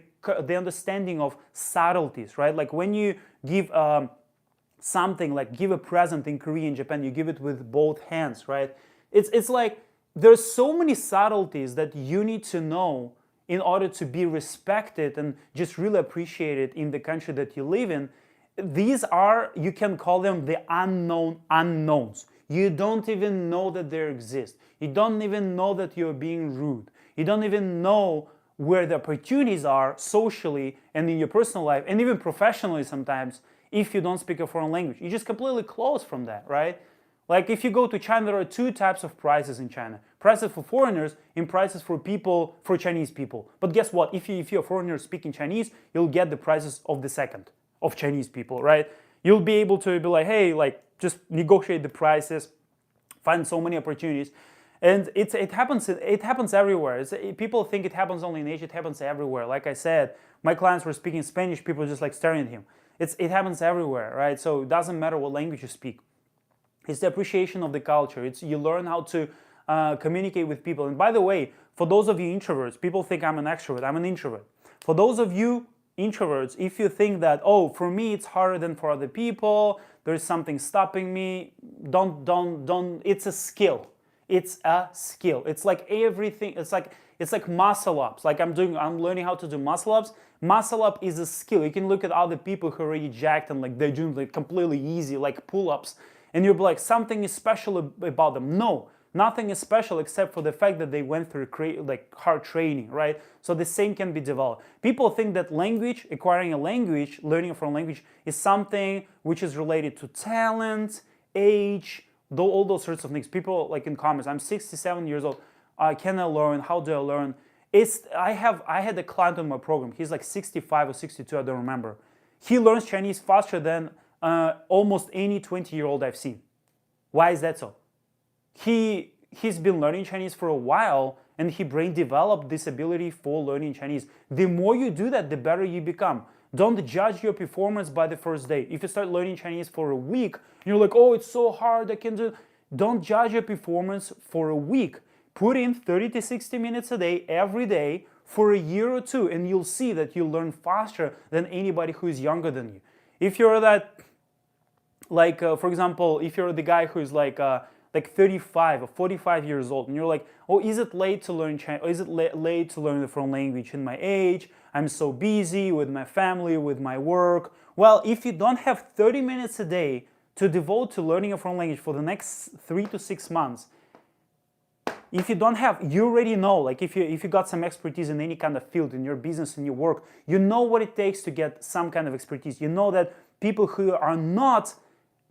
understanding of subtleties, right? Like when you give something, like give a present in Korea and Japan, you give it with both hands, right? It's like there's so many subtleties that you need to know in order to be respected and just really appreciated in the country that you live in. These are, you can call them the unknown unknowns. You don't even know that they exist. You don't even know that you're being rude. You don't even know where the opportunities are socially and in your personal life, and even professionally sometimes, if you don't speak a foreign language. You're just completely closed from that, right? Like if you go to China, there are two types of prices in China. Prices for foreigners and prices for people, for Chinese people. But guess what? If you're a foreigner speaking Chinese, you'll get the prices of the second, of Chinese people, right? You'll be able to be like, hey, like just negotiate the prices, find so many opportunities. And it happens everywhere. People think it happens only in Asia, it happens everywhere. Like I said, my clients were speaking Spanish, people were just like staring at him. It happens everywhere, right? So it doesn't matter what language you speak. It's the appreciation of the culture. You learn how to communicate with people. And by the way, for those of you introverts, people think I'm an extrovert. I'm an introvert. For those of you introverts, if you think that, oh, for me it's harder than for other people, there's something stopping me, don't. It's a skill. It's a skill. It's like everything. It's like muscle ups. Like I'm learning how to do muscle ups. Muscle up is a skill. You can look at other people who are already jacked and like they're doing like completely easy, like pull-ups. And you'll be like, something is special about them. No, nothing is special except for the fact that they went through like hard training, right? So the same can be developed. People think that acquiring a language, learning a foreign language is something which is related to talent, age, all those sorts of things. People like in comments, I'm 67 years old. Can I learn? How do I learn? I had a client on my program. He's like 65 or 62, I don't remember. He learns Chinese faster than almost any 20-year-old I've seen. Why is that so? He's been learning Chinese for a while, and he brain developed this ability for learning Chinese. The more you do that, the better you become. Don't judge your performance by the first day. If you start learning Chinese for a week, you're like, oh, it's so hard, I can do. Don't judge your performance for a week. Put in 30 to 60 minutes a day, every day, for a year or two, and you'll see that you learn faster than anybody who is younger than you. If you're that, like, for example, if you're the guy who's like 35 or 45 years old, and you're like, oh, is it late to learn Chinese? Or is it late to learn the foreign language in my age? I'm so busy with my family, with my work. Well, if you don't have 30 minutes a day to devote to learning a foreign language for the next 3 to 6 months, if you don't have, you already know, like if you got some expertise in any kind of field, in your business, in your work, you know what it takes to get some kind of expertise. You know that people who are not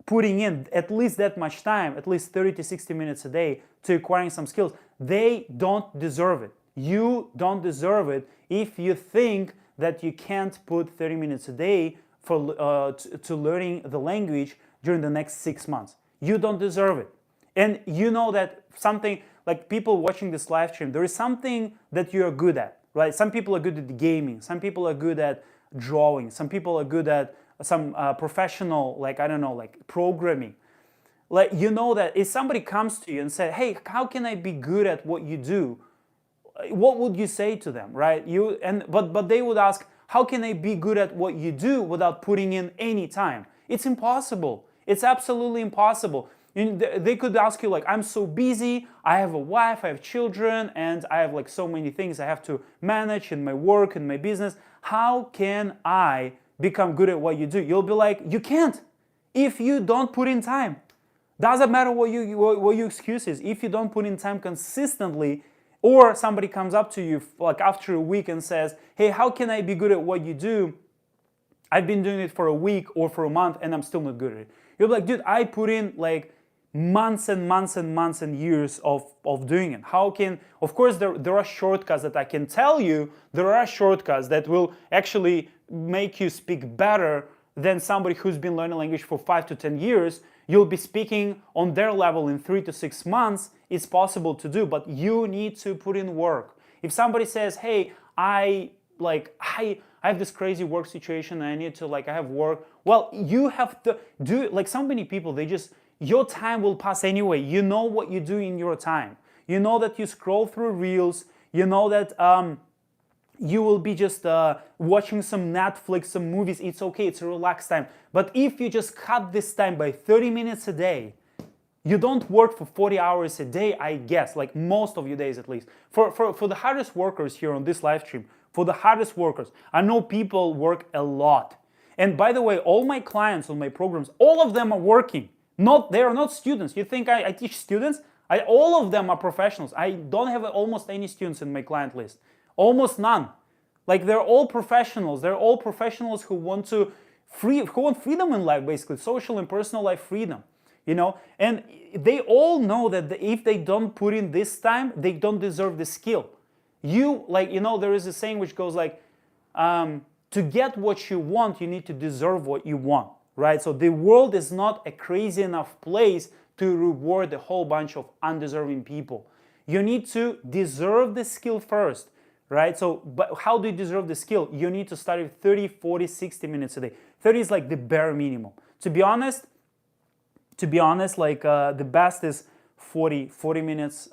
putting in at least that much time, at least 30 to 60 minutes a day to acquiring some skills, they don't deserve it. You don't deserve it if you think that you can't put 30 minutes a day for to learning the language during the next 6 months. You don't deserve it. And you know that something, like people watching this live stream, there is something that you are good at, right? Some people are good at gaming, some people are good at drawing, some people are good at some professional, like, I don't know, like programming. Like, you know that if somebody comes to you and says, hey, how can I be good at what you do? What would you say to them, right? But they would ask, how can I be good at what you do without putting in any time? It's impossible. It's absolutely impossible. They could ask you like, I'm so busy, I have a wife, I have children, and I have like so many things I have to manage in my work, in my business. How can I become good at what you do? You'll be like, you can't if you don't put in time. Doesn't matter what your excuse is. If you don't put in time consistently, or somebody comes up to you like after a week and says, hey, how can I be good at what you do? I've been doing it for a week or for a month and I'm still not good at it. You'll be like, dude, I put in like months and months and months and years of doing it. How can, of course, there are shortcuts that I can tell you. There are shortcuts that will actually make you speak better than somebody who's been learning language for 5 to 10 years. You'll be speaking on their level in 3 to 6 months. It's possible to do, but you need to put in work. If somebody says, hey, I have this crazy work situation and I need to, like, I have work. Well, you have to do, like so many people, your time will pass anyway. You know what you do in your time. You know that you scroll through reels. You know that you will be just watching some Netflix, some movies. It's okay, it's a relaxed time. But if you just cut this time by 30 minutes a day, you don't work for 40 hours a day, I guess, like most of your days at least. For the hardest workers here on this live stream, for the hardest workers, I know people work a lot. And by the way, all my clients on my programs, all of them are working. They are not students. You think I teach students? All of them are professionals. I don't have almost any students in my client list. Almost none. Like, they're all professionals. They're all professionals who want freedom in life, basically, social and personal life freedom. You know, and they all know that if they don't put in this time, they don't deserve the skill. There is a saying which goes like, to get what you want, you need to deserve what you want, right? So the world is not a crazy enough place to reward a whole bunch of undeserving people. You need to deserve the skill first, right? So, but how do you deserve the skill? You need to study 30, 40, 60 minutes a day. 30 is like the bare minimum. To be honest, like the best is 40 minutes.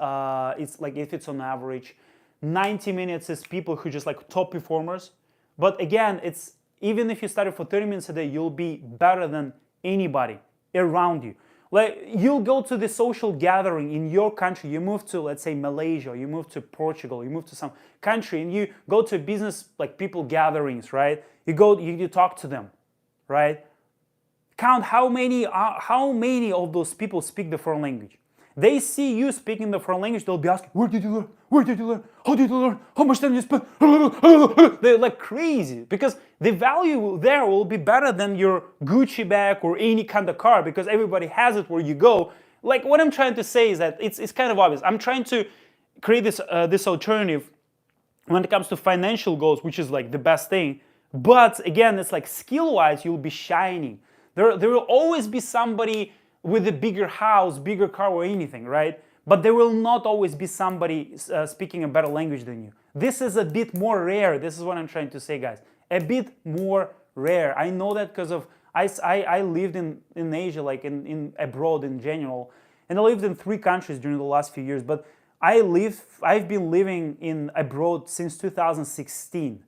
It's like, if it's on average, 90 minutes is people who just like top performers. But again, it's even if you study for 30 minutes a day, you'll be better than anybody around you. Like, you'll go to the social gathering in your country. You move to, let's say, Malaysia. You move to Portugal. You move to some country, and you go to business, like, people gatherings, right? You talk to them, right? Count how many of those people speak the foreign language. They see you speaking the foreign language, they'll be asking, where did you learn? Where did you learn? How did you learn? How much time did you spend? They're like crazy, because the value there will be better than your Gucci bag or any kind of car, because everybody has it where you go. Like, what I'm trying to say is that it's kind of obvious. I'm trying to create this alternative when it comes to financial goals, which is like the best thing. But again, it's like skill-wise, you'll be shining. There will always be somebody with a bigger house, bigger car, or anything, right? But there will not always be somebody speaking a better language than you. This is a bit more rare. This is what I'm trying to say, guys. A bit more rare. I know that because of I lived in Asia, like in abroad in general, and I lived in 3 countries during the last few years. But I've been living in abroad since 2016,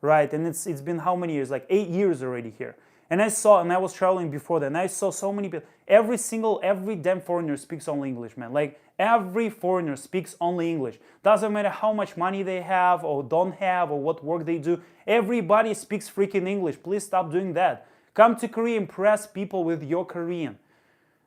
right? And it's been how many years? Like 8 years already here. And I was traveling before that, and I saw so many people. Every damn foreigner speaks only English, man. Like, every foreigner speaks only English. Doesn't matter how much money they have or don't have or what work they do. Everybody speaks freaking English. Please stop doing that. Come to Korea, impress people with your Korean.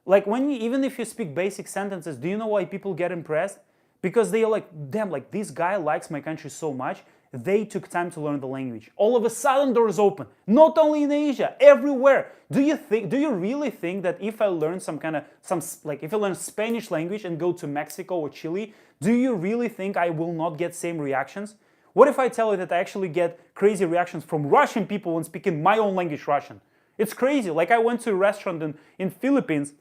Like, even if you speak basic sentences, do you know why people get impressed? because they are like, damn, like this guy likes my country so much. They took time to learn the language. All of a sudden, doors open. Not only in Asia, everywhere. Do you really think that if I learn if I learn Spanish language and go to Mexico or Chile, do you really think I will not get same reactions? What if I tell you that I actually get crazy reactions from Russian people when speaking my own language, Russian? It's crazy. Like I went to a restaurant in Philippines,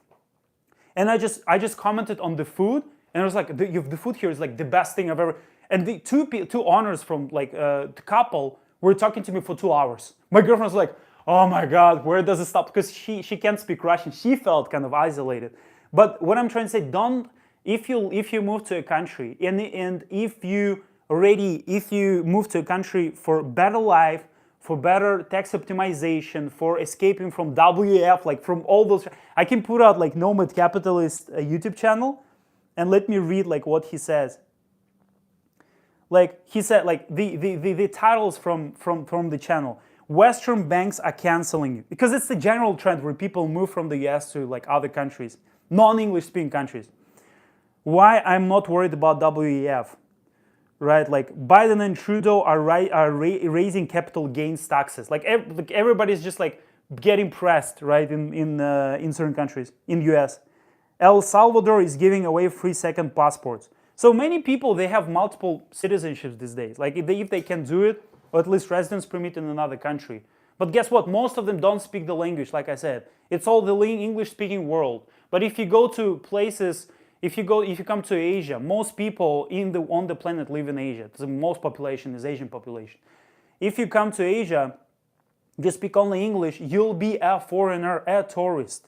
and I just commented on the food, and I was like, the food here is like the best thing I've ever. And the two owners from the couple were talking to me for 2 hours. My girlfriend was like, oh my God, where does it stop? Because she can't speak Russian. She felt kind of isolated. But what I'm trying to say, if you move to a country and if you move to a country for better life, for better tax optimization, for escaping from WEF, like from all those, I can put out like Nomad Capitalist YouTube channel, and let me read like what he says. Like he said, like the titles from the channel. Western banks are canceling you, because it's the general trend where people move from the US to like other countries, non-English speaking countries. Why I'm not worried about WEF, right? Like Biden and Trudeau are raising capital gains taxes. Like everybody's just like getting pressed, right? In certain countries, in US. El Salvador is giving away free second passports. So many people, they have multiple citizenships these days. Like if they can do it, or at least residence permit in another country. But guess what? Most of them don't speak the language, like I said. It's all the English-speaking world. But if you go to places, if you come to Asia, most people on the planet live in Asia. The most population is Asian population. If you come to Asia, you speak only English, you'll be a foreigner, a tourist.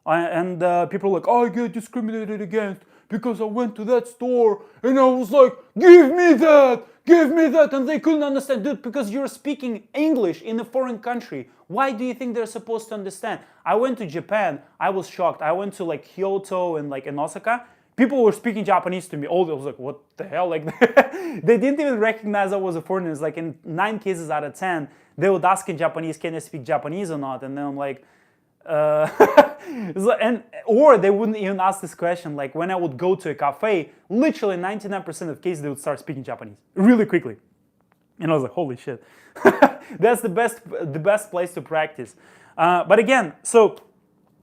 And people are like, oh, I get discriminated against because I went to that store and I was like, give me that, and they couldn't understand. Dude, because you're speaking English in a foreign country. Why do you think they're supposed to understand? I went to Japan, I was shocked. I went to like Kyoto and like in Osaka. People were speaking Japanese to me. I was like, what the hell? Like, they didn't even recognize I was a foreigner. It's like in 9 cases out of 10, they would ask in Japanese, can I speak Japanese or not? And then I'm like, or they wouldn't even ask this question. Like when I would go to a cafe, literally 99% of cases they would start speaking Japanese really quickly, and I was like, holy shit. That's the best place to practice. But again, so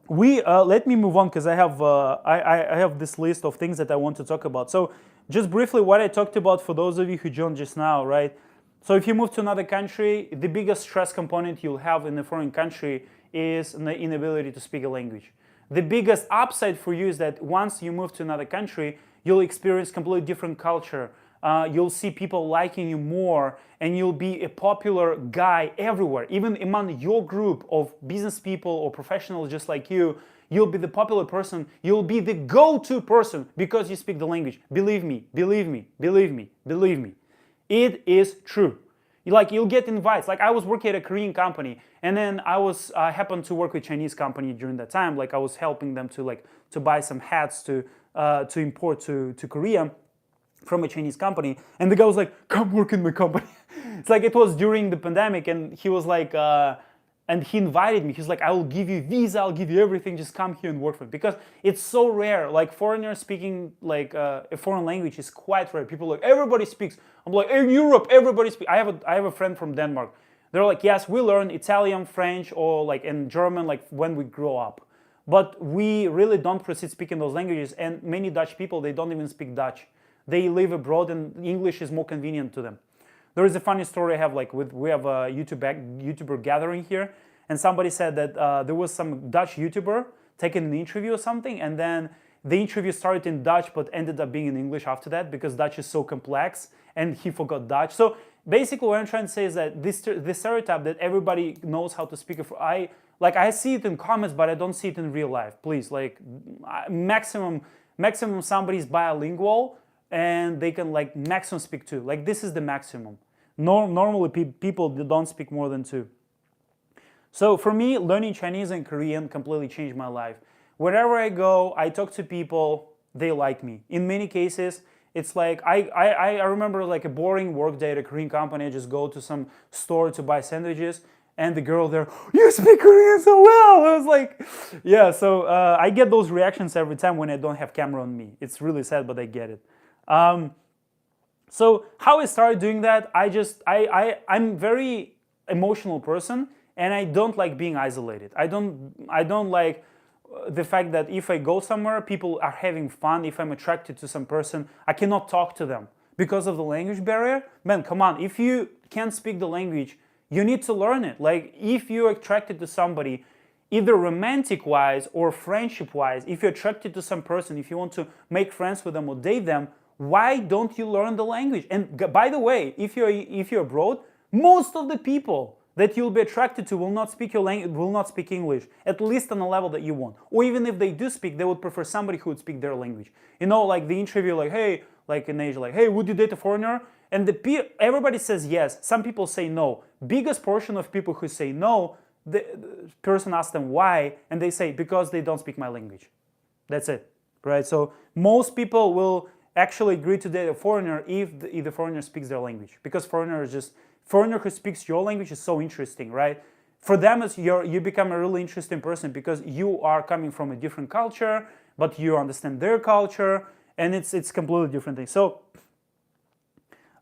let me move on, because I have this list of things that I want to talk about. So just briefly, what I talked about for those of you who joined just now, right? So if you move to another country, the biggest stress component you'll have in a foreign country is the inability to speak a language. The biggest upside for you is that once you move to another country, you'll experience completely different culture. You'll see people liking you more, and you'll be a popular guy everywhere. Even among your group of business people or professionals just like you, you'll be the popular person. You'll be the go-to person because you speak the language. Believe me, believe me, believe me, believe me. It is true. You'll get invites. Like I was working at a Korean company, and then I happened to work with Chinese company during that time. Like I was helping them to buy some hats to import to Korea from a Chinese company. And the guy was like, come work in my company. It's like it was during the pandemic, and he was like, and he invited me. He's like, I will give you visa, I'll give you everything, just come here and work for me. Because it's so rare. Like foreigners speaking like a foreign language is quite rare. People are like, everybody speaks. I'm like, in Europe, everybody speaks. I have a friend from Denmark. They're like, yes, we learn Italian, French, or like in German, like when we grow up. But we really don't proceed speaking those languages. And many Dutch people, they don't even speak Dutch. They live abroad, and English is more convenient to them. There is a funny story I have. Like we have a YouTuber gathering here, and somebody said that there was some Dutch YouTuber taking an interview or something, and then the interview started in Dutch but ended up being in English after that, because Dutch is so complex, and he forgot Dutch. So basically, what I'm trying to say is that this stereotype that everybody knows how to speak. I see it in comments, but I don't see it in real life. Please, like maximum somebody's bilingual, and they can like maximum speak 2. Like this is the maximum. Normally people don't speak more than 2. So for me, learning Chinese and Korean completely changed my life. Wherever I go, I talk to people, they like me. In many cases, it's like, I remember like a boring work day at a Korean company. I just go to some store to buy sandwiches, and the girl there, you speak Korean so well. I was like, yeah, so I get those reactions every time when I don't have camera on me. It's really sad, but I get it. So how I started doing that, I'm very emotional person, and I don't like being isolated. I don't like the fact that if I go somewhere, people are having fun. If I'm attracted to some person, I cannot talk to them because of the language barrier. Man, come on, if you can't speak the language, you need to learn it. Like, if you're attracted to somebody, either romantic wise or friendship wise, if you're attracted to some person, if you want to make friends with them or date them, why don't you learn the language? And by the way, if you're abroad, most of the people that you'll be attracted to will not speak your language, will not speak English, at least on a level that you want. Or even if they do speak, they would prefer somebody who would speak their language. You know, like the interview, like, hey, like in Asia, like, hey, would you date a foreigner? And everybody says yes. Some people say no. Biggest portion of people who say no, the person asks them why, and they say because they don't speak my language. That's it, right? So most people will actually agree to date a foreigner if the foreigner speaks their language, because foreigner who speaks your language is so interesting, right? For them, you become a really interesting person because you are coming from a different culture, but you understand their culture, and it's completely different thing. So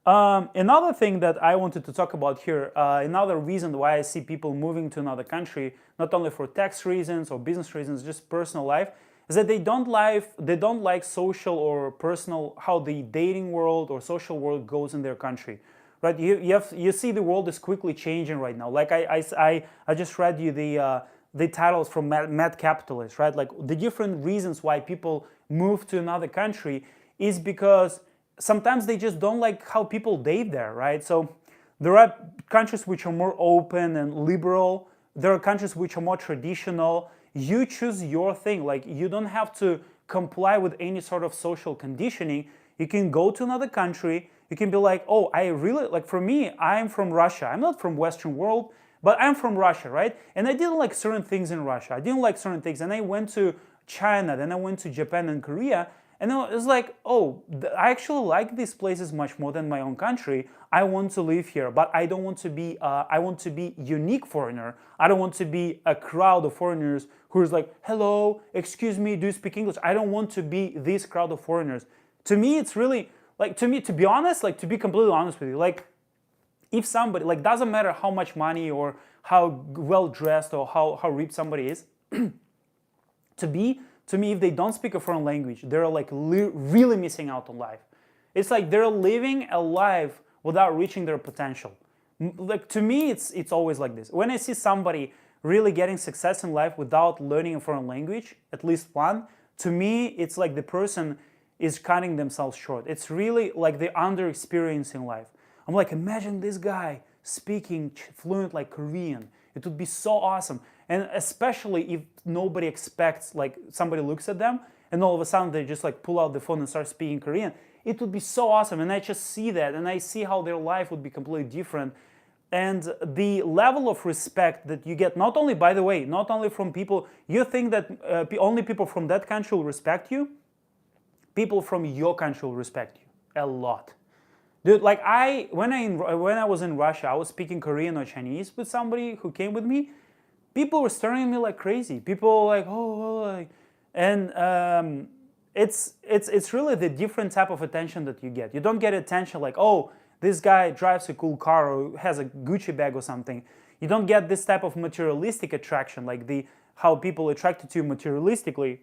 another thing that I wanted to talk about here, another reason why I see people moving to another country, not only for tax reasons or business reasons, just personal life, is that they don't like social or personal, how the dating world or social world goes in their country, right? You see the world is quickly changing right now. Like I just read you the titles from Mad Capitalist, right? Like the different reasons why people move to another country is because sometimes they just don't like how people date there, right? So there are countries which are more open and liberal. There are countries which are more traditional. You choose your thing. Like, you don't have to comply with any sort of social conditioning. You can go to another country. You can be like, oh, I really, like for me, I'm from Russia. I'm not from Western world, but I'm from Russia, right? And I didn't like certain things in Russia. I didn't like certain things. And I went to China, then I went to Japan and Korea. And then it was like, oh, I actually like these places much more than my own country. I want to live here, but I don't want to be, I want to be unique foreigner. I don't want to be a crowd of foreigners who is like, hello, excuse me, do you speak English? I don't want to be this crowd of foreigners. To me, it's really, like, to me, to be honest, like, to be completely honest with you, like, if somebody, like, doesn't matter how much money or how well dressed or how ripped somebody is, to me, if they don't speak a foreign language, they're like really missing out on life. It's like they're living a life without reaching their potential. Like, to me, it's always like this. When I see somebody really getting success in life without learning a foreign language, at least one, to me, it's like the person is cutting themselves short. It's really like they're under-experiencing life. I'm like, imagine this guy speaking fluent like Korean. It would be so awesome. And especially if nobody expects, like, somebody looks at them and all of a sudden they just like pull out the phone and start speaking Korean. It would be so awesome. And I just see that, and I see how their life would be completely different. And the level of respect that you get, not only, by the way, not only from people, you think that only people from that country will respect you, people from your country will respect you a lot. Dude, like when I was in Russia, I was speaking Korean or Chinese with somebody who came with me. People were staring at me like crazy. People were like, oh, like, and it's really the different type of attention that you get. You don't get attention like, oh, this guy drives a cool car or has a Gucci bag or something. You don't get this type of materialistic attraction, like how people attracted to you materialistically.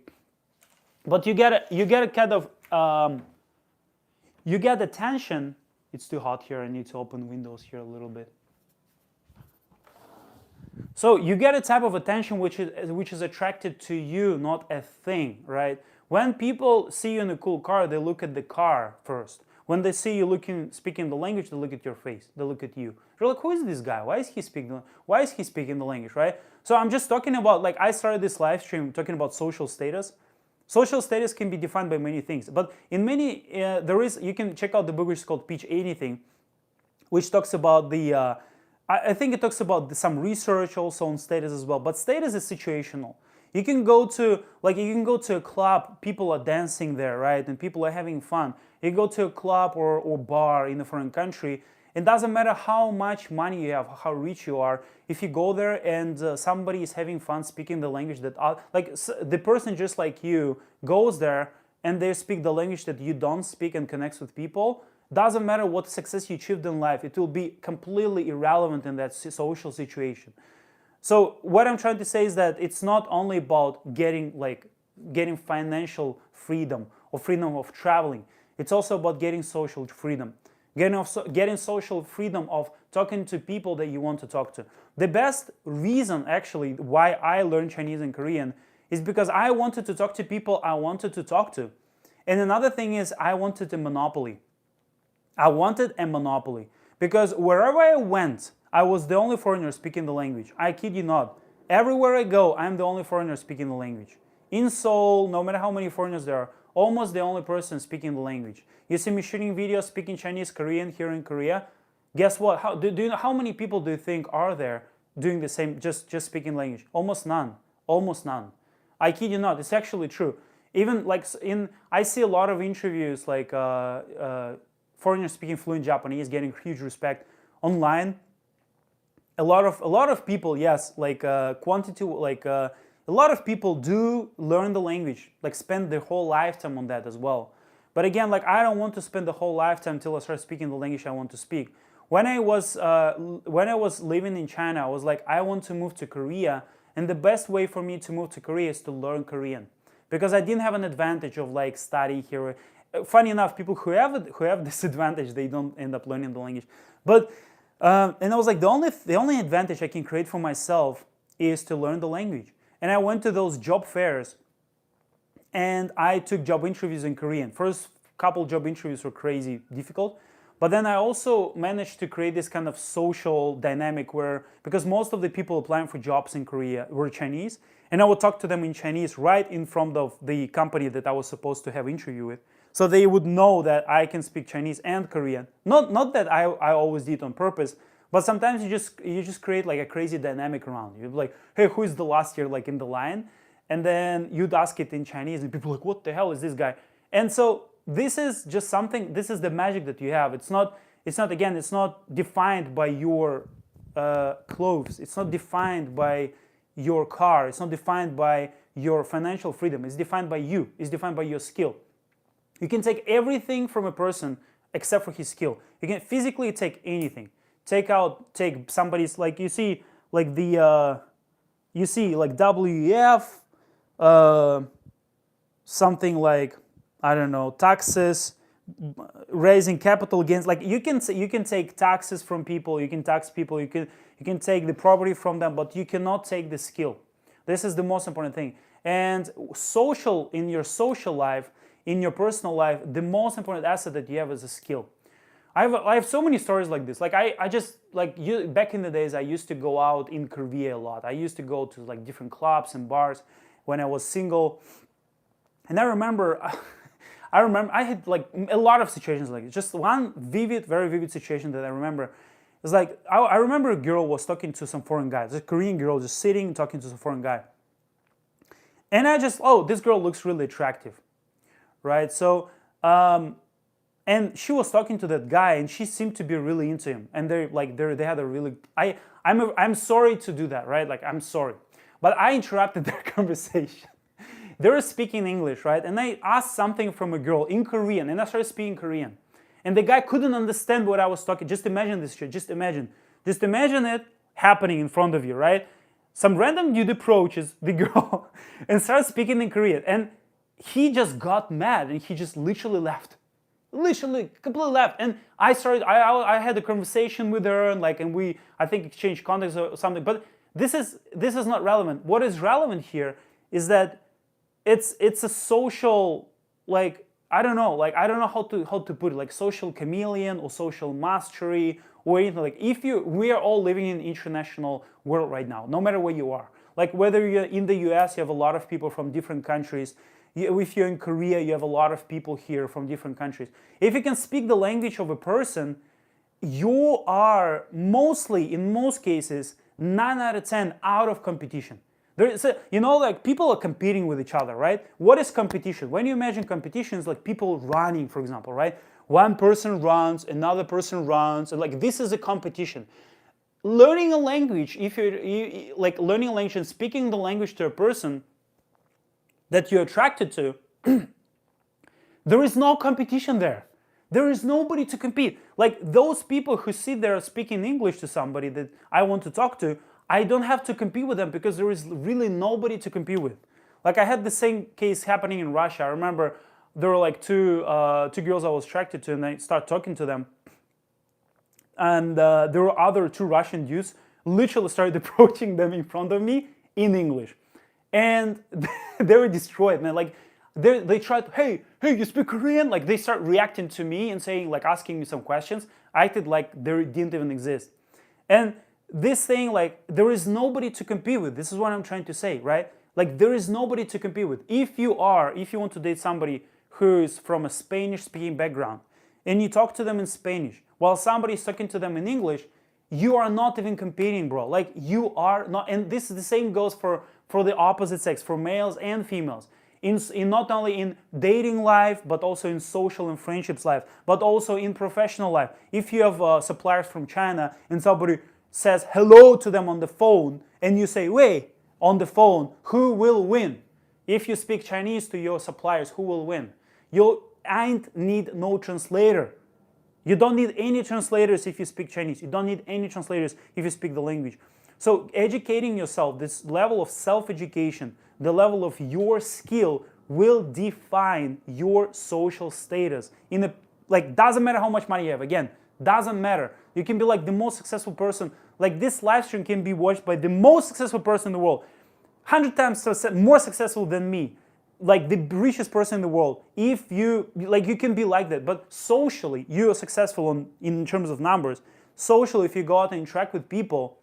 But you get a kind of you get attention. It's too hot here. I need to open windows here a little bit. So you get a type of attention which is attracted to you, not a thing, right? When people see you in a cool car, they look at the car first. When they see you speaking the language, they look at your face. They look at you. They're like, who is this guy? Why is he speaking the language, right? So I'm just talking about, like, I started this live stream talking about social status. Social status can be defined by many things, but in many, you can check out the book which is called Pitch Anything, which talks about I think it talks about some research also on status as well, but status is situational. You can go to a club, people are dancing there, right? And people are having fun. You go to a club or bar in a foreign country, it doesn't matter how much money you have, how rich you are. If you go there and somebody is having fun speaking the language that, the person just like you goes there and they speak the language that you don't speak and connects with people, doesn't matter what success you achieved in life, it will be completely irrelevant in that social situation. So what I'm trying to say is that it's not only about getting financial freedom or freedom of traveling. It's also about getting social freedom. Getting social freedom of talking to people that you want to talk to. The best reason actually why I learned Chinese and Korean is because I wanted to talk to people I wanted to talk to. And another thing is I wanted a monopoly. I wanted a monopoly because wherever I went, I was the only foreigner speaking the language. I kid you not. Everywhere I go, I'm the only foreigner speaking the language. In Seoul, no matter how many foreigners there are, almost the only person speaking the language. You see me shooting videos speaking Chinese, Korean here in Korea. Guess what? Do you know how many people do you think are there doing the same, just speaking language? Almost none. Almost none. I kid you not. It's actually true. Even I see a lot of interviews like foreigners speaking fluent Japanese getting huge respect online. A lot of people, yes, a lot of people do learn the language, spend their whole lifetime on that as well. But again, I don't want to spend the whole lifetime until I start speaking the language I want to speak. When I was living in China, I was like, I want to move to Korea, and the best way for me to move to Korea is to learn Korean, because I didn't have an advantage of studying here. Funny enough, people who have this advantage, they don't end up learning the language. But and I was like, the only advantage I can create for myself is to learn the language. And I went to those job fairs, and I took job interviews in Korean. First couple job interviews were crazy difficult, but then I also managed to create this kind of social dynamic where, because most of the people applying for jobs in Korea were Chinese, and I would talk to them in Chinese right in front of the company that I was supposed to have interview with. So they would know that I can speak Chinese and Korean. Not that I always did on purpose, but sometimes you just create a crazy dynamic around. You're like, hey, who is the last year in the line? And then you'd ask it in Chinese, and people are like, what the hell is this guy? And so this is just something. This is the magic that you have. It's not defined by your clothes. It's not defined by your car. It's not defined by your financial freedom. It's defined by you. It's defined by your skill. You can take everything from a person except for his skill. You can physically take anything. Take somebody's, you see WEF, something I don't know, taxes, raising capital gains. You can take taxes from people. You can tax people. You can take the property from them, but you cannot take the skill. This is the most important thing. And in your social life, in your personal life, the most important asset that you have is a skill. I have so many stories like this. Back in the days, I used to go out in Korea a lot. I used to go to different clubs and bars when I was single. And I remember I had a lot of situations like this. Just one very vivid situation that I remember. It's I remember a girl was talking to some foreign guy. This Korean girl just sitting talking to some foreign guy. And I just, this girl looks really attractive, right? So, and she was talking to that guy, and she seemed to be really into him. And they had a really, I'm sorry to do that, right? I'm sorry, but I interrupted their conversation. They were speaking English, right? And I asked something from a girl in Korean, and I started speaking Korean. And the guy couldn't understand what I was talking. Just imagine this shit. Just imagine it happening in front of you, right? Some random dude approaches the girl and starts speaking in Korean, and he just got mad, and he just literally left. Literally, completely left. And I had a conversation with her, and we, I think, exchanged contacts or something. But this is not relevant. What is relevant here is that it's a social, I don't know how to put it, social chameleon or social mastery or anything. We are all living in an international world right now, no matter where you are. Whether you're in the US, you have a lot of people from different countries. If you're in Korea, you have a lot of people here from different countries. If you can speak the language of a person, you are mostly, in most cases, 9 out of 10 out of competition. People are competing with each other, right? What is competition? When you imagine competition, it's people running, for example, right? One person runs, another person runs, and this is a competition. Learning a language, if you're learning a language and speaking the language to a person that you're attracted to, There is no competition there. There is nobody to compete. Like those people who sit there speaking English to somebody that I want to talk to, I don't have to compete with them because there is really nobody to compete with. Like I had the same case happening in Russia. I remember there were like two girls I was attracted to, and I started talking to them. And there were other two Russian dudes literally started approaching them in front of me in English. And they were destroyed, man. Like they tried, hey, you speak Korean? Like they start reacting to me and saying, like asking me some questions. I acted like they didn't even exist. And this thing, like there is nobody to compete with. This is what I'm trying to say, right? Like there is nobody to compete with. If you want to date somebody who is from a Spanish speaking background and you talk to them in Spanish while somebody is talking to them in English, you are not even competing, bro. Like you are not, and this is the same goes for the opposite sex, for males and females. In not only in dating life, but also in social and friendships life, but also in professional life. If you have suppliers from China and somebody says hello to them on the phone and you say, wait, on the phone, who will win? If you speak Chinese to your suppliers, who will win? You ain't need no translator. You don't need any translators if you speak Chinese. You don't need any translators if you speak the language. So educating yourself, this level of self-education, the level of your skill will define your social status. Doesn't matter how much money you have. Again, doesn't matter. You can be like the most successful person. Like this live stream can be watched by the most successful person in the world. 100 times more successful than me. Like the richest person in the world. If you can be like that, but socially you are successful in terms of numbers. Socially, if you go out and interact with people,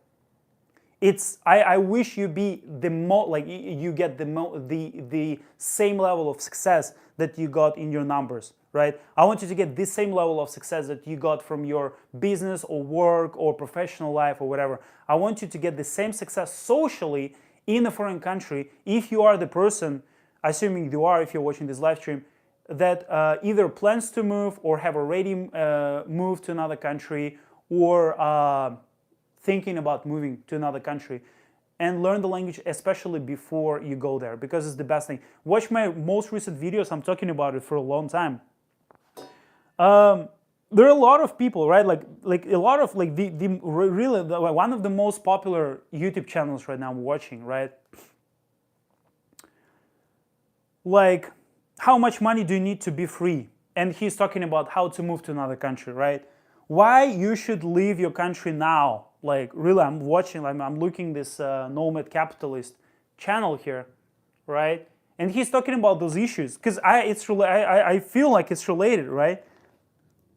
I wish you be you get the same level of success that you got in your numbers, right? I want you to get this same level of success that you got from your business or work or professional life or whatever. I want you to get the same success socially in a foreign country if you are the person, assuming you are if you're watching this live stream, that either plans to move or have already moved to another country or thinking about moving to another country, and learn the language, especially before you go there, because it's the best thing. Watch my most recent videos. I'm talking about it for a long time. There are a lot of people, right? Like a lot of one of the most popular YouTube channels right now I'm watching, right? Like, how much money do you need to be free? And he's talking about how to move to another country, right? Why you should leave your country now? Like really, I'm looking this Nomad Capitalist channel here, right? And he's talking about those issues because I feel like it's related, right?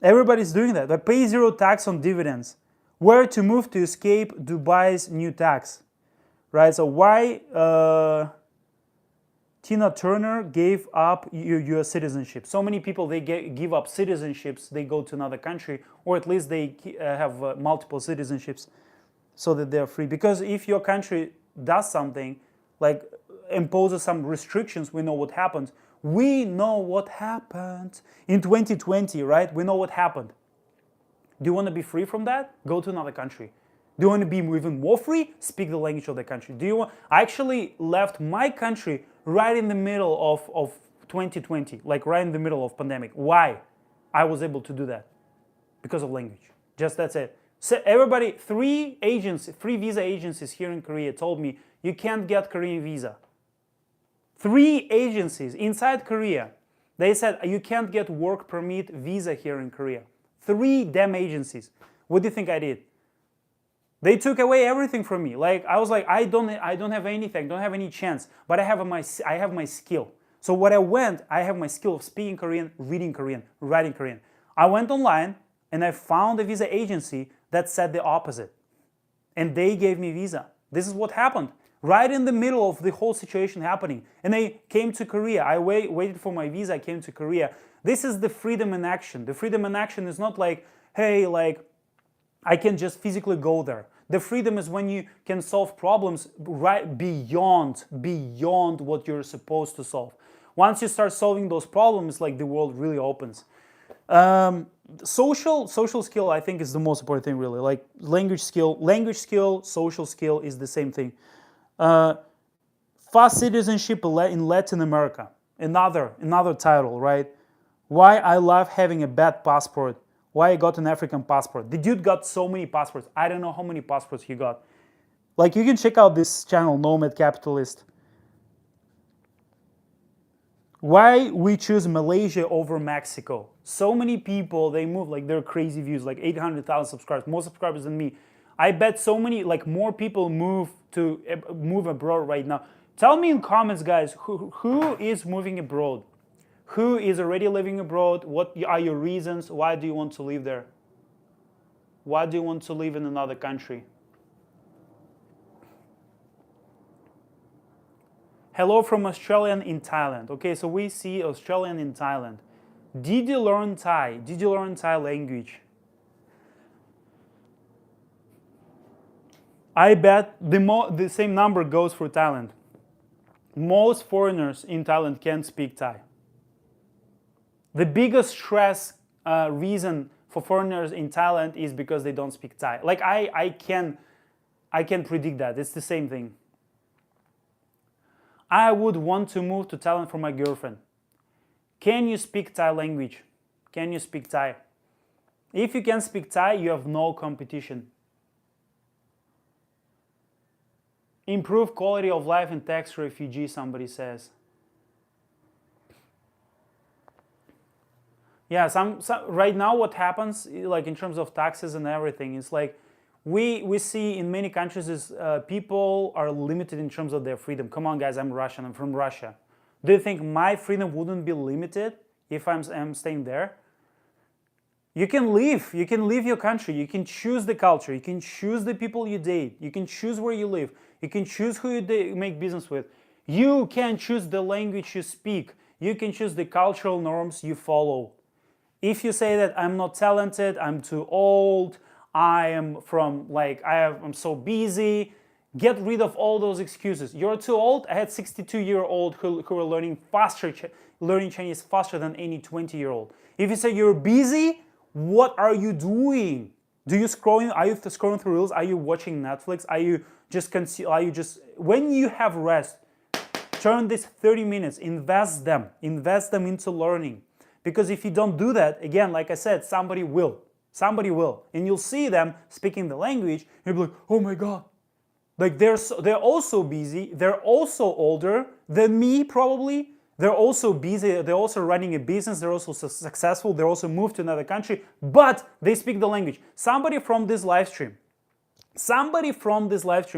Everybody's doing that. They pay zero tax on dividends. Where to move to escape Dubai's new tax, right? So why Tina Turner gave up U.S. citizenship? So many people, they give up citizenships, they go to another country, or at least they have multiple citizenships so that they're free. Because if your country does something, like imposes some restrictions, we know what happens. We know what happened in 2020, right? We know what happened. Do you want to be free from that? Go to another country. Do you want to be even more free? Speak the language of the country. I actually left my country right in the middle of 2020, like right in the middle of pandemic. Why? I was able to do that because of language. Just that's it. So everybody, three visa agencies here in Korea told me you can't get Korean visa. 3 agencies inside Korea, they said you can't get work permit visa here in Korea. 3 damn agencies. What do you think I did? They took away everything from me. Like I was like, I don't have anything, don't have any chance. But I have my skill. So what I have my skill of speaking Korean, reading Korean, writing Korean. I went online and I found a visa agency that said the opposite. And they gave me visa. This is what happened. Right in the middle of the whole situation happening. And I came to Korea. I waited for my visa, I came to Korea. This is the freedom in action. The freedom in action is not like, hey, like, I can just physically go there. The freedom is when you can solve problems right beyond what you're supposed to solve. Once you start solving those problems, like the world really opens. Social skill, I think, is the most important thing, really. Like language skill, social skill is the same thing. Fast citizenship in Latin America, another title, right? Why I love having a bad passport. Why I got an African passport. The dude got so many passports. I don't know how many passports he got. Like, you can check out this channel, Nomad Capitalist. Why we choose Malaysia over Mexico. So many people, they move, like, they're crazy views, like 800,000 subscribers, more subscribers than me. I bet so many, like, more people move abroad right now. Tell me in comments, guys, who is moving abroad? Who is already living abroad? What are your reasons? Why do you want to live there? Why do you want to live in another country? Hello from Australian in Thailand. Okay, so we see Australian in Thailand. Did you learn Thai? Did you learn Thai language? I bet the same number goes for Thailand. Most foreigners in Thailand can't speak Thai. The biggest stress reason for foreigners in Thailand is because they don't speak Thai. Like, I can predict that. It's the same thing. I would want to move to Thailand for my girlfriend. Can you speak Thai language? Can you speak Thai? If you can speak Thai, you have no competition. Improve quality of life in tax refugee, somebody says. Yeah, right now what happens, like in terms of taxes and everything, is like we see in many countries is people are limited in terms of their freedom. Come on, guys, I'm Russian. I'm from Russia. Do you think my freedom wouldn't be limited if I'm staying there? You can leave. You can leave your country. You can choose the culture. You can choose the people you date. You can choose where you live. You can choose who you make business with. You can choose the language you speak. You can choose the cultural norms you follow. If you say that I'm not talented, I'm too old, I'm so busy, get rid of all those excuses. You're too old. I had 62-year-old who were learning Chinese faster than any 20-year-old. If you say you're busy, what are you doing? Are you scrolling through reels? Are you watching Netflix? When you have rest, turn these 30 minutes, invest them into learning. Because if you don't do that, again, like I said, somebody will. And you'll see them speaking the language, and you'll be like, oh my God. Like, they're also busy, they're also older than me probably, they're also busy, they're also running a business, they're also successful, they're also moved to another country, but they speak the language. Somebody from this live stream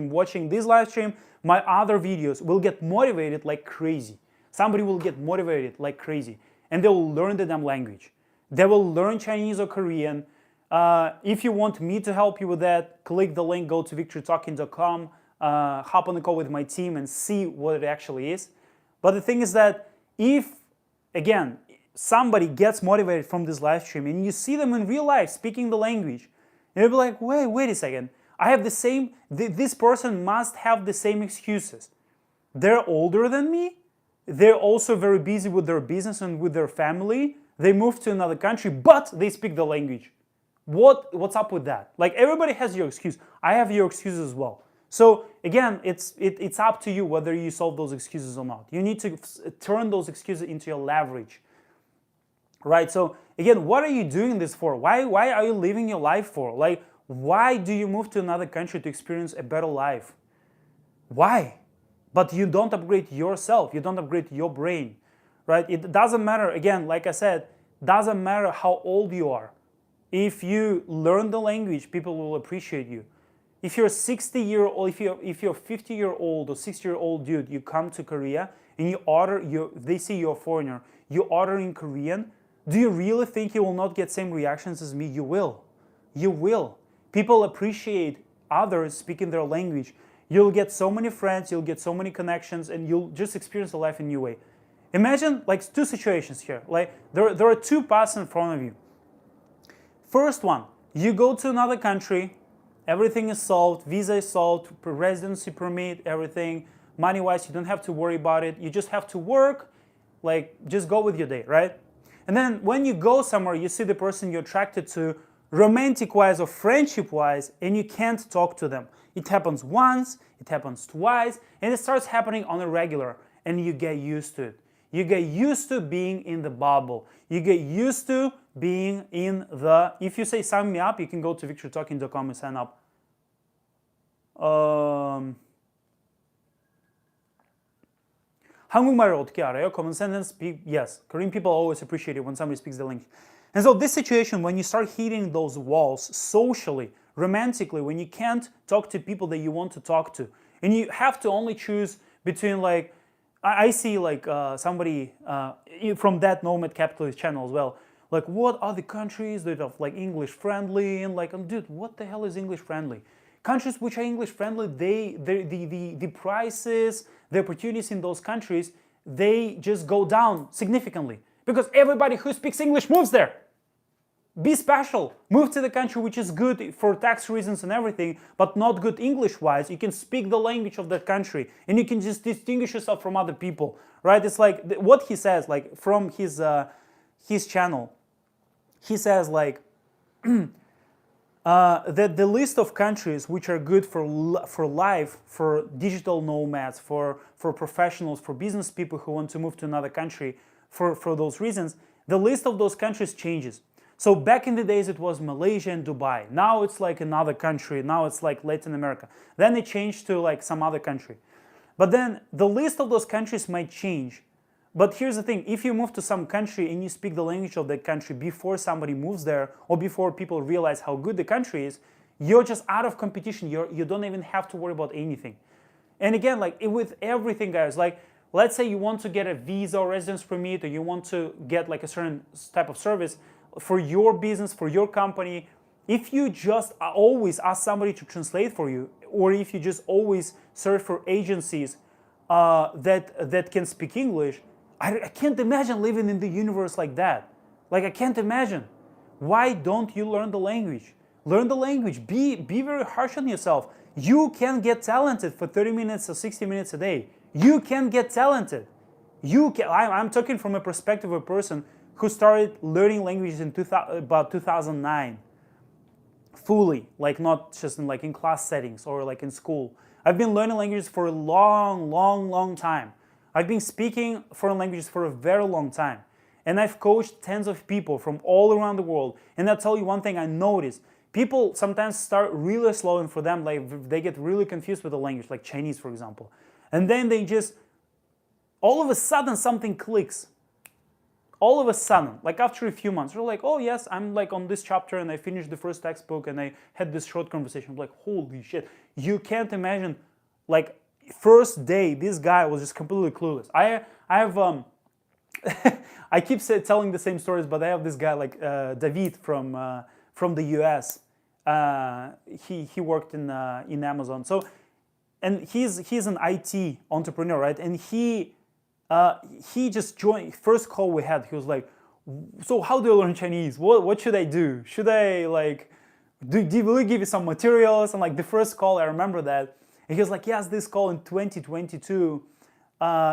watching this live stream, my other videos, will get motivated like crazy. Somebody will get motivated like crazy. And they will learn the damn language. They will learn Chinese or Korean. If you want me to help you with that, click the link, go to victorytalking.com, hop on the call with my team and see what it actually is. But the thing is that if, again, somebody gets motivated from this live stream and you see them in real life speaking the language, you'll be like, wait a second, I have the same, this person must have the same excuses. They're older than me. They're also very busy with their business and with their family. They moved to another country, but they speak the language. What's up with that? Like, everybody has your excuse. I have your excuses as well. So again, it's up to you whether you solve those excuses or not. You need to turn those excuses into your leverage, right? So again, what are you doing this for? Why are you living your life for? Like, why do you move to another country to experience a better life? Why? But you don't upgrade yourself, you don't upgrade your brain, right? It doesn't matter, again, like I said, doesn't matter how old you are. If you learn the language, people will appreciate you. If you're 60-year-old, if you're 50-year-old or 60-year-old dude, you come to Korea and they see you're a foreigner, you order in Korean, do you really think you will not get same reactions as me? You will. You will. People appreciate others speaking their language. You'll get so many friends, you'll get so many connections, and you'll just experience the life in a new way. Imagine like two situations here. Like there are two paths in front of you. First one, you go to another country, everything is solved, visa is solved, residency permit, everything. Money-wise, you don't have to worry about it. You just have to work, like just go with your day, right? And then when you go somewhere, you see the person you're attracted to, romantic-wise or friendship-wise, and you can't talk to them. It happens once, it happens twice, and it starts happening on a regular, and you get used to it. You get used to being in the bubble. You get used to being in the, if you say sign me up, you can go to victortalking.com and sign up. 한국말을 어떻게 알아요? Common sentence, yes. Korean people always appreciate it when somebody speaks the language. And so this situation, when you start hitting those walls socially, romantically, when you can't talk to people that you want to talk to, and you have to only choose between like, I see like somebody from that Nomad Capitalist channel as well, like what are the countries that are like English friendly, and like, dude, what the hell is English friendly? Countries which are English friendly, the prices, the opportunities in those countries, they just go down significantly because everybody who speaks English moves there. Be special. Move to the country which is good for tax reasons and everything, but not good English-wise. You can speak the language of that country, and you can just distinguish yourself from other people, right? It's like what he says, like from his channel. He says like that the list of countries which are good for life, for digital nomads, for professionals, for business people who want to move to another country for those reasons, the list of those countries changes. So back in the days it was Malaysia and Dubai. Now it's like another country. Now it's like Latin America. Then it changed to like some other country. But then the list of those countries might change. But here's the thing, if you move to some country and you speak the language of that country before somebody moves there or before people realize how good the country is, you're just out of competition. You don't even have to worry about anything. And again, like with everything, guys, like let's say you want to get a visa or residence permit, or you want to get like a certain type of service for your business, for your company. If you just always ask somebody to translate for you, or if you just always search for agencies that can speak English, I can't imagine living in the universe like that. Like I can't imagine. Why don't you learn the language? Learn the language. Be very harsh on yourself. You can get talented for 30 minutes or 60 minutes a day. You can get talented. I'm talking from a perspective of a person who started learning languages in about 2009. Fully, like not just in class settings or like in school. I've been learning languages for a long time. I've been speaking foreign languages for a very long time. And I've coached tens of people from all around the world. And I'll tell you one thing I noticed. People sometimes start really slow, and for them, like they get really confused with the language, like Chinese, for example. And then they just, all of a sudden something clicks. All of a sudden, like after a few months, you're like, oh yes, I'm like on this chapter and I finished the first textbook and I had this short conversation. I'm like, holy shit. You can't imagine, like first day, this guy was just completely clueless. I have, I keep telling the same stories, but I have this guy like David from the US. He worked in Amazon. So, and he's an IT entrepreneur, right? And he just joined. First call we had, he was like, "So how do I learn Chinese? What should I do? Should I like, will you give you some materials?" And like the first call, I remember that. And he was like, "Yes, this call in 2022,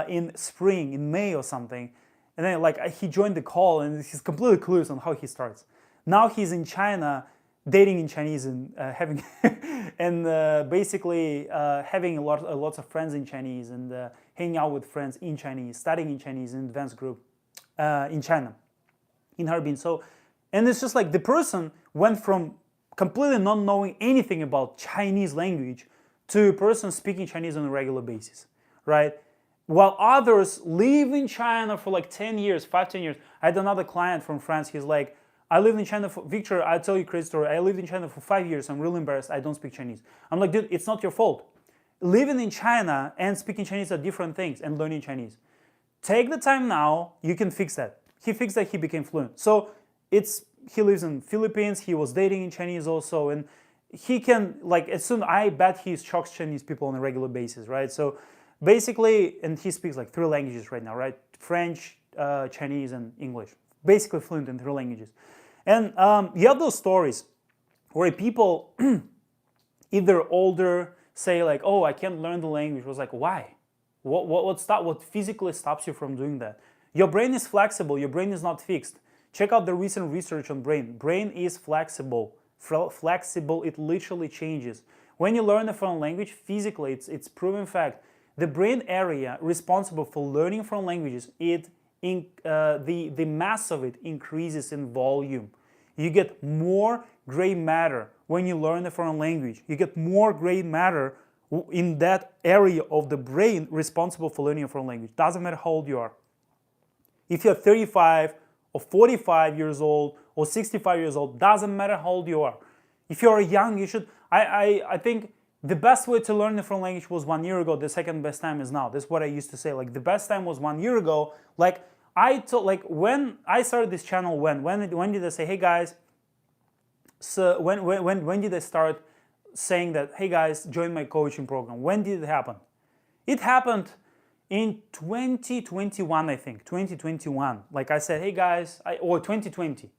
in spring, in May or something." And then like he joined the call, and he's completely clueless on how he starts. Now he's in China, dating in Chinese and having and basically having lots of friends in Chinese and hanging out with friends in Chinese, studying in Chinese in advanced group in China, in Harbin. So, and it's just like the person went from completely not knowing anything about Chinese language to a person speaking Chinese on a regular basis, right? While others live in China for like 10 years, 5-10 years. I had another client from France. He's like, I lived in China for, Victor, I'll tell you a crazy story. I lived in China for 5 years. I'm really embarrassed. I don't speak Chinese. I'm like, dude, it's not your fault. Living in China and speaking Chinese are different things, and learning Chinese. Take the time now, you can fix that. He fixed that, he became fluent. So he lives in Philippines, he was dating in Chinese also, and he can, like, as soon, I bet he shocks Chinese people on a regular basis, right? So basically, and he speaks like 3 languages right now, right? French, Chinese, and English. Basically fluent in 3 languages. And you have those stories where people, either older, say like, oh, I can't learn the language. I was like, why? What physically stops you from doing that? Your brain is flexible. Your brain is not fixed. Check out the recent research on brain. Brain is flexible. Flexible, it literally changes. When you learn a foreign language, physically, it's proven fact The brain area responsible for learning foreign languages, the mass of it increases in volume. You get more gray matter when you learn a foreign language. You get more gray matter in that area of the brain responsible for learning a foreign language. Doesn't matter how old you are. If you're 35 or 45 years old or 65 years old, doesn't matter how old you are. If you're young, you should, I think the best way to learn a foreign language was 1 year ago. The second best time is now. That's what I used to say. Like the best time was 1 year ago. Like when I started this channel, when did I say, hey guys, so when did I start saying that, hey guys, join my coaching program? When did it happen? It happened in 2021, I think, 2021. Like I said, hey guys, or 2020,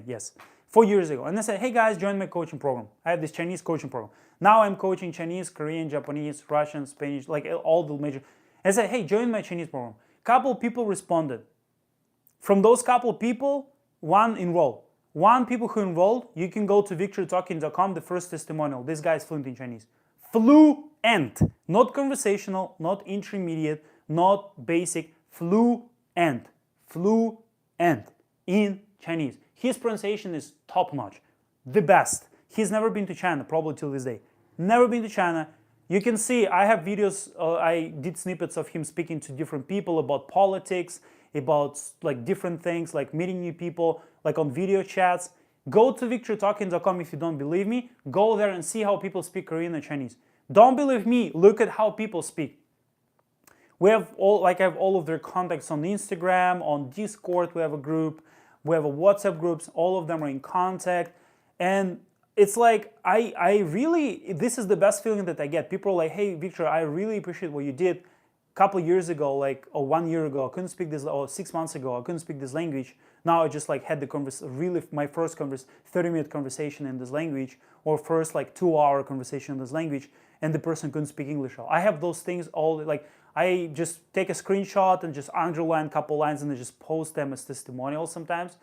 yes, 4 years ago. And I said, hey guys, join my coaching program. I have this Chinese coaching program. Now I'm coaching Chinese, Korean, Japanese, Russian, Spanish, like all the major. I said, hey, join my Chinese program. Couple people responded. From those couple people, one enrolled. One people who enrolled, you can go to victorytalking.com, the first testimonial. This guy is fluent in Chinese. Fluent, not conversational, not intermediate, not basic, fluent in Chinese. His pronunciation is top notch, the best. He's never been to China, probably till this day. Never been to China. You can see, I have videos, I did snippets of him speaking to different people about politics, about like different things, like meeting new people, like on video chats. Go to victorytalking.com if you don't believe me. Go there and see how people speak Korean and Chinese. Don't believe me, look at how people speak. We have I have all of their contacts on Instagram, on Discord, we have a group, we have a WhatsApp groups, all of them are in contact. And it's like, I really, this is the best feeling that I get. People are like, hey, Victor, I really appreciate what you did. A couple of years ago, like, or 1 year ago, I couldn't speak this, or 6 months ago, I couldn't speak this language. Now I just like had the really my first 30-minute conversation in this language, or first like 2-hour conversation in this language, and the person couldn't speak English. I have those things all, like, I just take a screenshot and just underline a couple lines and I just post them as testimonials sometimes.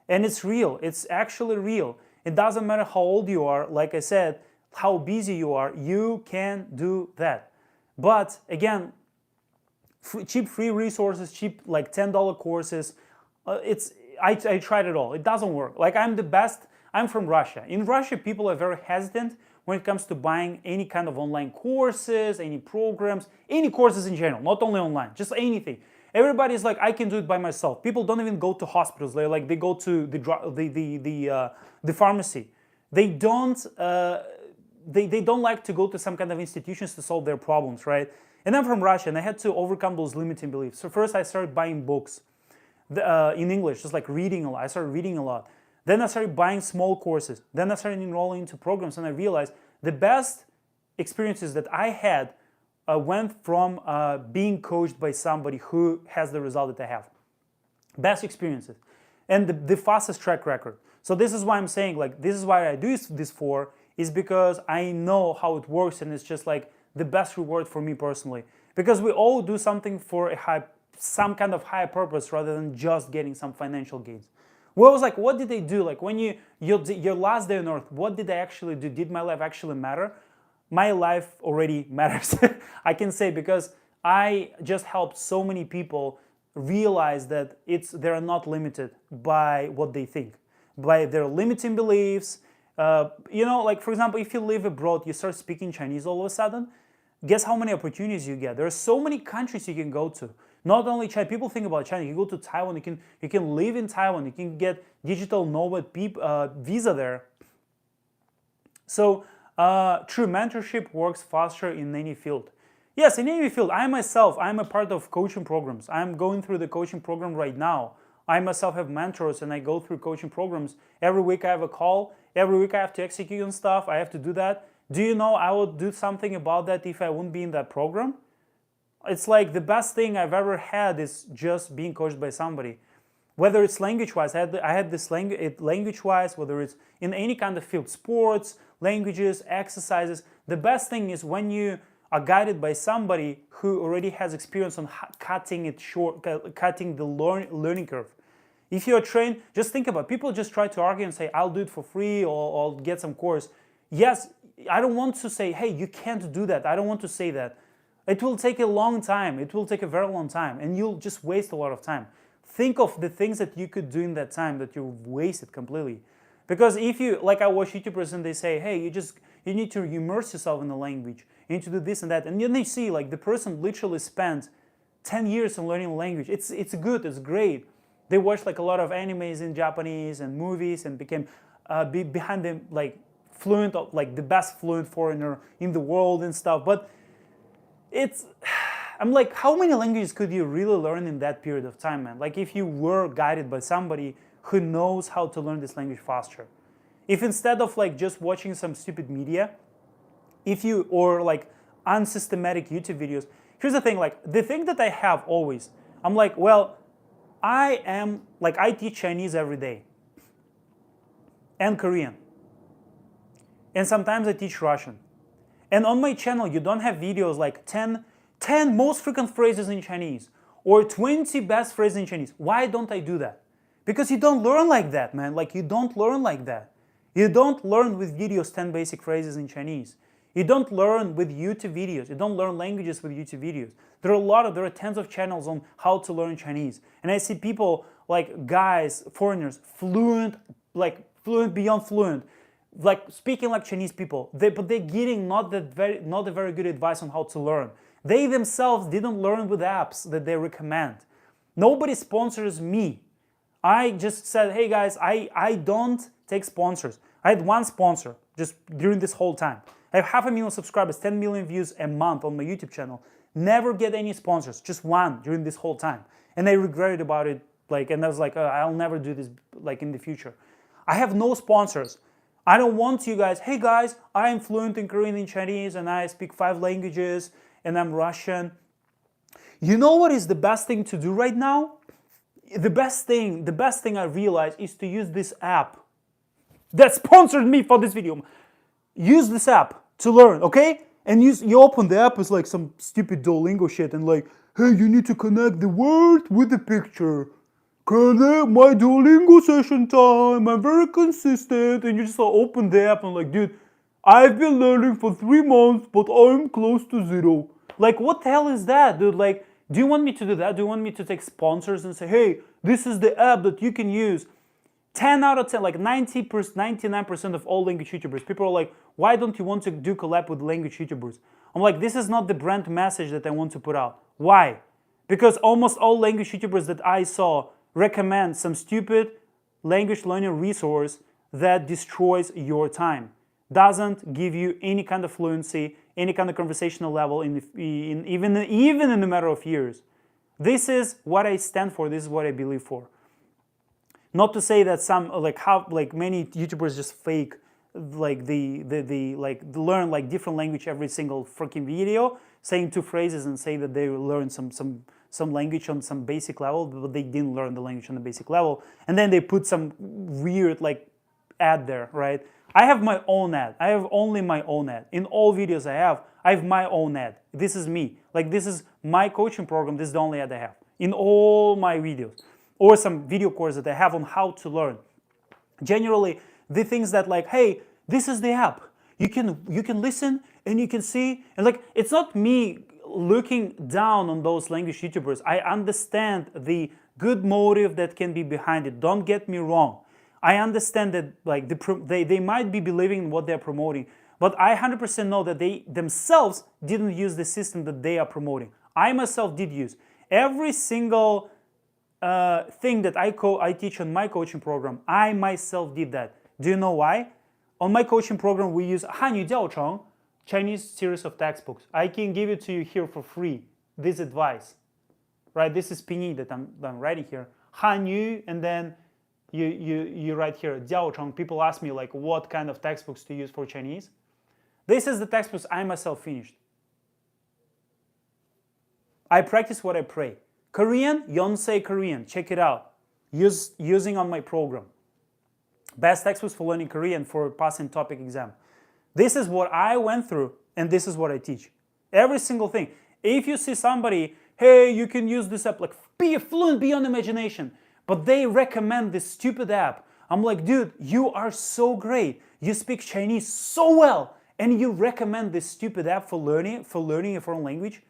And it's real, it's actually real. It doesn't matter how old you are, like I said, how busy you are, you can do that. But again, cheap free resources, cheap like $10 courses, I tried it all. It doesn't work. Like I'm the best. I'm from Russia. In Russia, people are very hesitant when it comes to buying any kind of online courses, any programs, any courses in general, not only online, just anything. Everybody's like, I can do it by myself. People don't even go to hospitals. They go to the pharmacy. They don't like to go to some kind of institutions to solve their problems, right? And I'm from Russia, and I had to overcome those limiting beliefs. So first, I started buying books in English, just like reading a lot. I started reading a lot. Then I started buying small courses. Then I started enrolling into programs, and I realized the best experiences that I had went from being coached by somebody who has the result that I have. Best experiences. And the fastest track record. So this is why I'm saying, like, this is why I do this for, is because I know how it works, and it's just like the best reward for me personally. Because we all do something for some kind of higher purpose rather than just getting some financial gains. Well, I was like, what did they do? Like when your last day on earth, what did I actually do? Did my life actually matter? My life already matters, I can say, because I just helped so many people realize that they're not limited by what they think, by their limiting beliefs. Like for example, if you live abroad, you start speaking Chinese all of a sudden, guess how many opportunities you get? There are so many countries you can go to. Not only China, people think about China, you can go to Taiwan, you can live in Taiwan, you can get digital nomad visa there. So true mentorship works faster in any field. Yes, in any field. I myself, I'm a part of coaching programs. I'm going through the coaching program right now. I myself have mentors and I go through coaching programs. Every week I have a call. Every week I have to execute on stuff. I have to do that. Do you know I would do something about that if I wouldn't be in that program? It's like the best thing I've ever had is just being coached by somebody. Whether it's language-wise, I had this language-wise, whether it's in any kind of field, sports, languages, exercises. The best thing is when you are guided by somebody who already has experience on cutting it short, cutting the learning curve. If you're trained, just think about it. People just try to argue and say, I'll do it for free or I'll get some course. Yes, I don't want to say, hey, you can't do that. I don't want to say that. It will take a long time. It will take a very long time, and you'll just waste a lot of time. Think of the things that you could do in that time that you've wasted completely. Because if you, like I watch YouTubers and they say, hey, you need to immerse yourself in the language. You need to do this and that. And then they see like the person literally spent 10 years in learning language. It's good, it's great. They watched like a lot of animes in Japanese and movies and became behind them like fluent, like the best fluent foreigner in the world and stuff. But I'm like, how many languages could you really learn in that period of time, man? Like if you were guided by somebody who knows how to learn this language faster. If instead of like just watching some stupid media, or like unsystematic YouTube videos, here's the thing, like the thing that I have always, I'm like, well, I teach Chinese every day and Korean. And sometimes I teach Russian. And on my channel, you don't have videos like 10 most frequent phrases in Chinese or 20 best phrases in Chinese. Why don't I do that? Because you don't learn like that, man. Like you don't learn like that. You don't learn with videos 10 basic phrases in Chinese. You don't learn with YouTube videos. You don't learn languages with YouTube videos. There are tens of channels on how to learn Chinese. And I see people like guys, foreigners, fluent beyond fluent, like speaking like Chinese people, but they're getting not a very good advice on how to learn. They themselves didn't learn with apps that they recommend. Nobody sponsors me. I just said, hey guys, I don't take sponsors. I had one sponsor just during this whole time. I have 500,000 subscribers, 10 million views a month on my YouTube channel. Never get any sponsors, just one during this whole time. And I regretted about it, and I was like, I'll never do this in the future. I have no sponsors. I don't want you guys, hey guys, I am fluent in Korean and Chinese and I speak 5 languages and I'm Russian. You know what is the best thing to do right now? The best thing I realized is to use this app that sponsored me for this video. Use this app to learn, okay? And you open the app, it's like some stupid Duolingo shit and like, hey, you need to connect the word with the picture. Connect my Duolingo session time, I'm very consistent. And you just open the app and like, dude, I've been learning for 3 months, but I'm close to 0. Like, what the hell is that, dude? Like, do you want me to do that? Do you want me to take sponsors and say, hey, this is the app that you can use? 10 out of 10, like 99% of all language YouTubers, people are like, why don't you want to do collab with language YouTubers? I'm like, this is not the brand message that I want to put out. Why? Because almost all language YouTubers that I saw recommend some stupid language learning resource that destroys your time. Doesn't give you any kind of fluency, any kind of conversational level even in a matter of years. This is what I stand for. This is what I believe for. Not to say that some many YouTubers just fake they learn like different language every single freaking video, saying 2 phrases and say that they learn some language on some basic level, but they didn't learn the language on the basic level, and then they put some weird ad there, right? I have my own ad. I have only my own ad. In all videos I have my own ad. This is me. Like, this is my coaching program. This is the only ad I have in all my videos. Or some video course that I have on how to learn. Generally, the things that like, hey, this is the app. You can listen and you can see. And like, it's not me looking down on those language YouTubers. I understand the good motive that can be behind it. Don't get me wrong. I understand that like they might be believing in what they're promoting, but I 100% know that they themselves didn't use the system that they are promoting. I myself did use every single thing that I teach on my coaching program. I myself did that. Do you know why? On my coaching program, we use Hanyu Jiaocheng, Chinese series of textbooks. I can give it to you here for free, this advice. Right? This is pinyin that I'm writing here. Hanyu, and then you write here, Jiaocheng. People ask me like, what kind of textbooks to use for Chinese? This is the textbooks I myself finished. I practice what I pray. Korean, Yonsei Korean, check it out. Using on my program. Best textbooks for learning Korean for passing topic exam. This is what I went through, and this is what I teach. Every single thing. If you see somebody, hey, you can use this app, like be fluent beyond imagination, but they recommend this stupid app. I'm like, dude, you are so great. You speak Chinese so well, and you recommend this stupid app for learning a foreign language?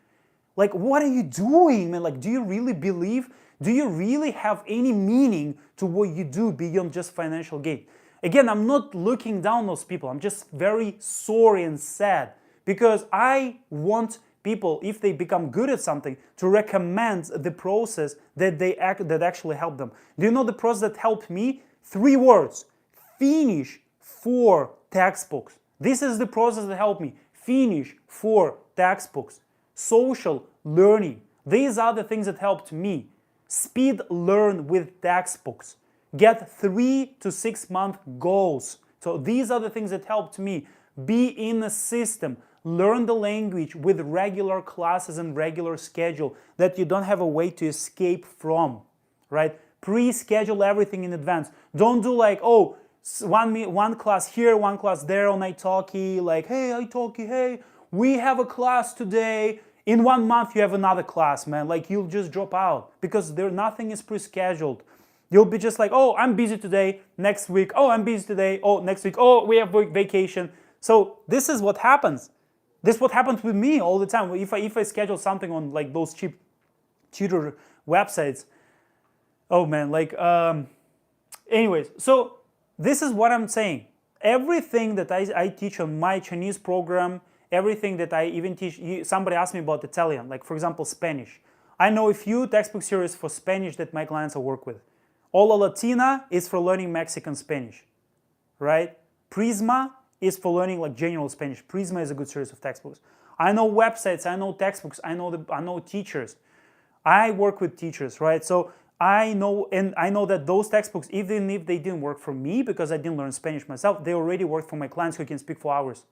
Like, what are you doing, man? Like, do you really believe? Do you really have any meaning to what you do beyond just financial gain? Again, I'm not looking down on those people. I'm just very sorry and sad because I want people, if they become good at something, to recommend the process that that actually helped them. Do you know the process that helped me? 3 words: finish 4 textbooks. This is the process that helped me. Finish 4 textbooks. Social learning. These are the things that helped me. Speed learn with textbooks. Get 3 to 6 month goals. So these are the things that helped me. Be in a system. Learn the language with regular classes and regular schedule that you don't have a way to escape from, right? Pre-schedule everything in advance. Don't do like, oh, one class here, one class there on italki, like, hey, italki, hey, we have a class today. In 1 month, you have another class, man. Like, you'll just drop out because nothing is pre-scheduled. You'll be just like, oh, I'm busy today, next week. Oh, I'm busy today. Oh, next week. Oh, we have vacation. So this is what happens. This is what happens with me all the time. If I schedule something on like those cheap tutor websites, oh man, like, anyways, so this is what I'm saying. Everything that I teach on my Chinese program, everything that I even teach, somebody asked me about Italian, like for example, Spanish. I know a few textbook series for Spanish that my clients I work with. Ola Latina is for learning Mexican Spanish, right? Prisma is for learning like general Spanish. Prisma is a good series of textbooks. I know websites, I know textbooks, I know teachers. I work with teachers, right? So I know that those textbooks, even if they didn't work for me because I didn't learn Spanish myself, they already work for my clients who can speak for hours,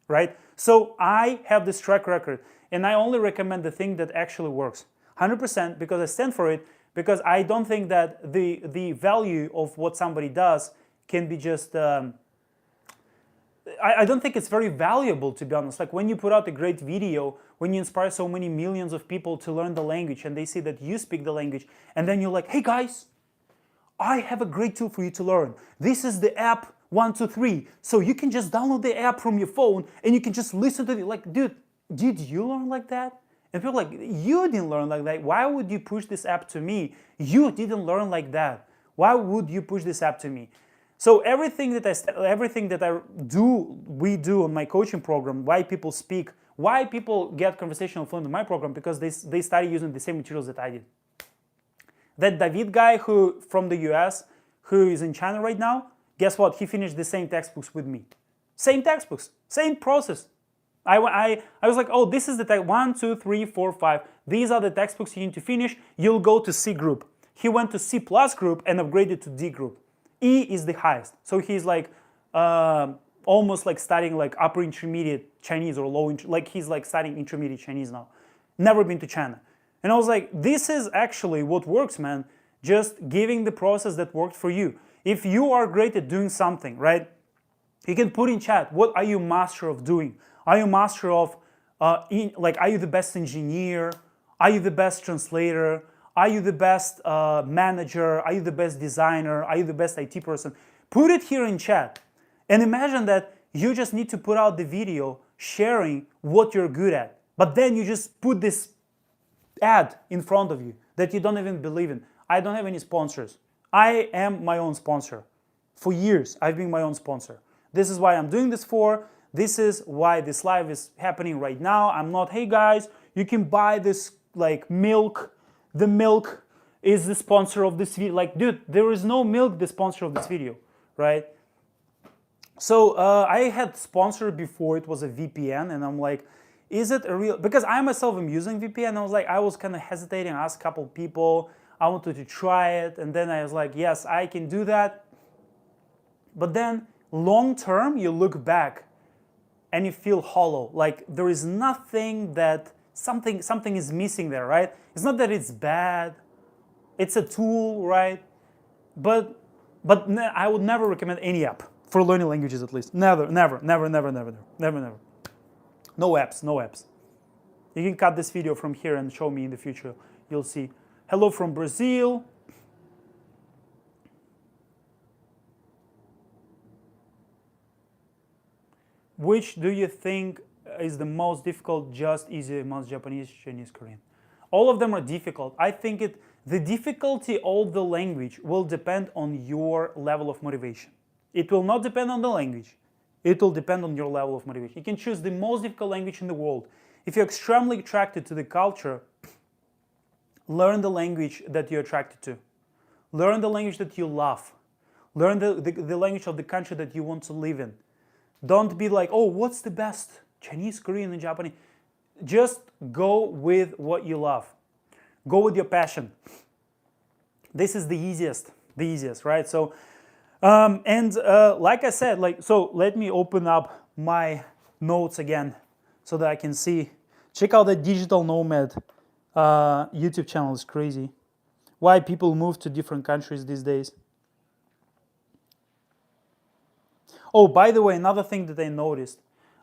right? So I have this track record and I only recommend the thing that actually works. 100% because I stand for it, because I don't think that the value of what somebody does can be just, I don't think it's very valuable, to be honest. Like when you put out a great video, when you inspire so many millions of people to learn the language and they see that you speak the language, and then you're like, hey guys, I have a great tool for you to learn. This is the app 123. So you can just download the app from your phone and you can just listen to it. Like, dude, did you learn like that? And people are like, you didn't learn like that. Why would you push this app to me? You didn't learn like that. Why would you push this app to me? So everything that we do on my coaching program, why people speak, why people get conversational fluent in my program, because they started using the same materials that I did. That David guy from the US who is in China right now, guess what? He finished the same textbooks with me. Same textbooks, same process. I was like, oh, this is the 1, 2, 3, 4, 5. These are the textbooks you need to finish. You'll go to C group. He went to C+ group and upgraded to D group. E is the highest. So he's like almost like studying like upper intermediate Chinese or like he's like studying intermediate Chinese now. Never been to China. And I was like, this is actually what works, man. Just giving the process that worked for you. If you are great at doing something, right? You can put in chat, what are you master of doing? Are you master of, are you the best engineer? Are you the best translator? Are you the best manager? Are you the best designer? Are you the best IT person? Put it here in chat. And imagine that you just need to put out the video sharing what you're good at. But then you just put this ad in front of you that you don't even believe in. I don't have any sponsors. I am my own sponsor. For years, I've been my own sponsor. This is why I'm doing this for. This is why this live is happening right now. I'm not, hey guys, you can buy this like milk. The milk is the sponsor of this video. Like, dude, there is no milk the sponsor of this video, right? So I had sponsored before, it was a VPN, and I'm like, is it a real, because I myself am using VPN, I was kind of hesitating, I asked a couple people, I wanted to try it, and then I was like, yes, I can do that. But then long term, you look back and you feel hollow, like there is nothing that, something is missing there, right? It's not that it's bad, it's a tool, right? But I would never recommend any app for learning languages, at least. Never. No apps. You can cut this video from here and show me in the future. You'll see. Hello from Brazil. which do you think is the most difficult, just, easy, most Japanese, Chinese, Korean? All of them are difficult. I think the difficulty of the language will depend on your level of motivation. It will not depend on the language. It will depend on your level of motivation. You can choose the most difficult language in the world. If you're extremely attracted to the culture, learn the language that you're attracted to. Learn the language that you love. Learn the language of the country that you want to live in. Don't be like, oh, what's the best? Chinese, Korean, and Japanese. Just go with what you love. Go with your passion. This is the easiest, right? So, like I said, so let me open up my notes again so that I can see. Check out the Digital Nomad YouTube channel. It's crazy. Why people move to different countries these days. Oh, by the way, another thing that I noticed,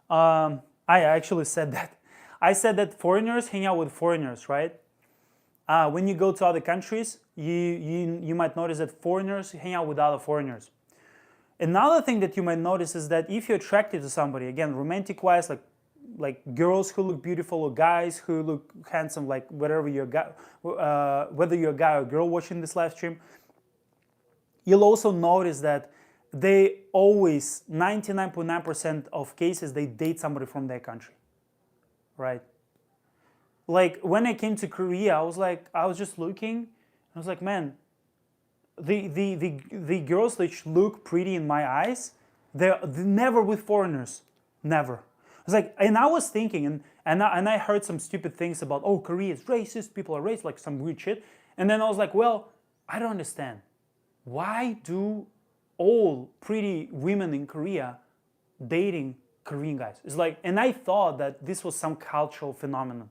I actually said that. I said that foreigners hang out with foreigners, right? When you go to other countries, you might notice that foreigners hang out with other foreigners. Another thing that you might notice is that if you're attracted to somebody, again, romantic-wise, like girls who look beautiful or guys who look handsome, like whether you're a guy or girl watching this live stream, you'll also notice that they always, 99.9% of cases, they date somebody from their country, right? Like when I came to Korea, I was just looking, I was like, man, the girls that look pretty in my eyes, they're never with foreigners, never. I was like, and I was thinking, and I heard some stupid things about, oh, Korea is racist, people are racist, like some weird shit. And then I was like, well, I don't understand. Why do all pretty women in Korea dating Korean guys? It's like, and I thought that this was some cultural phenomenon.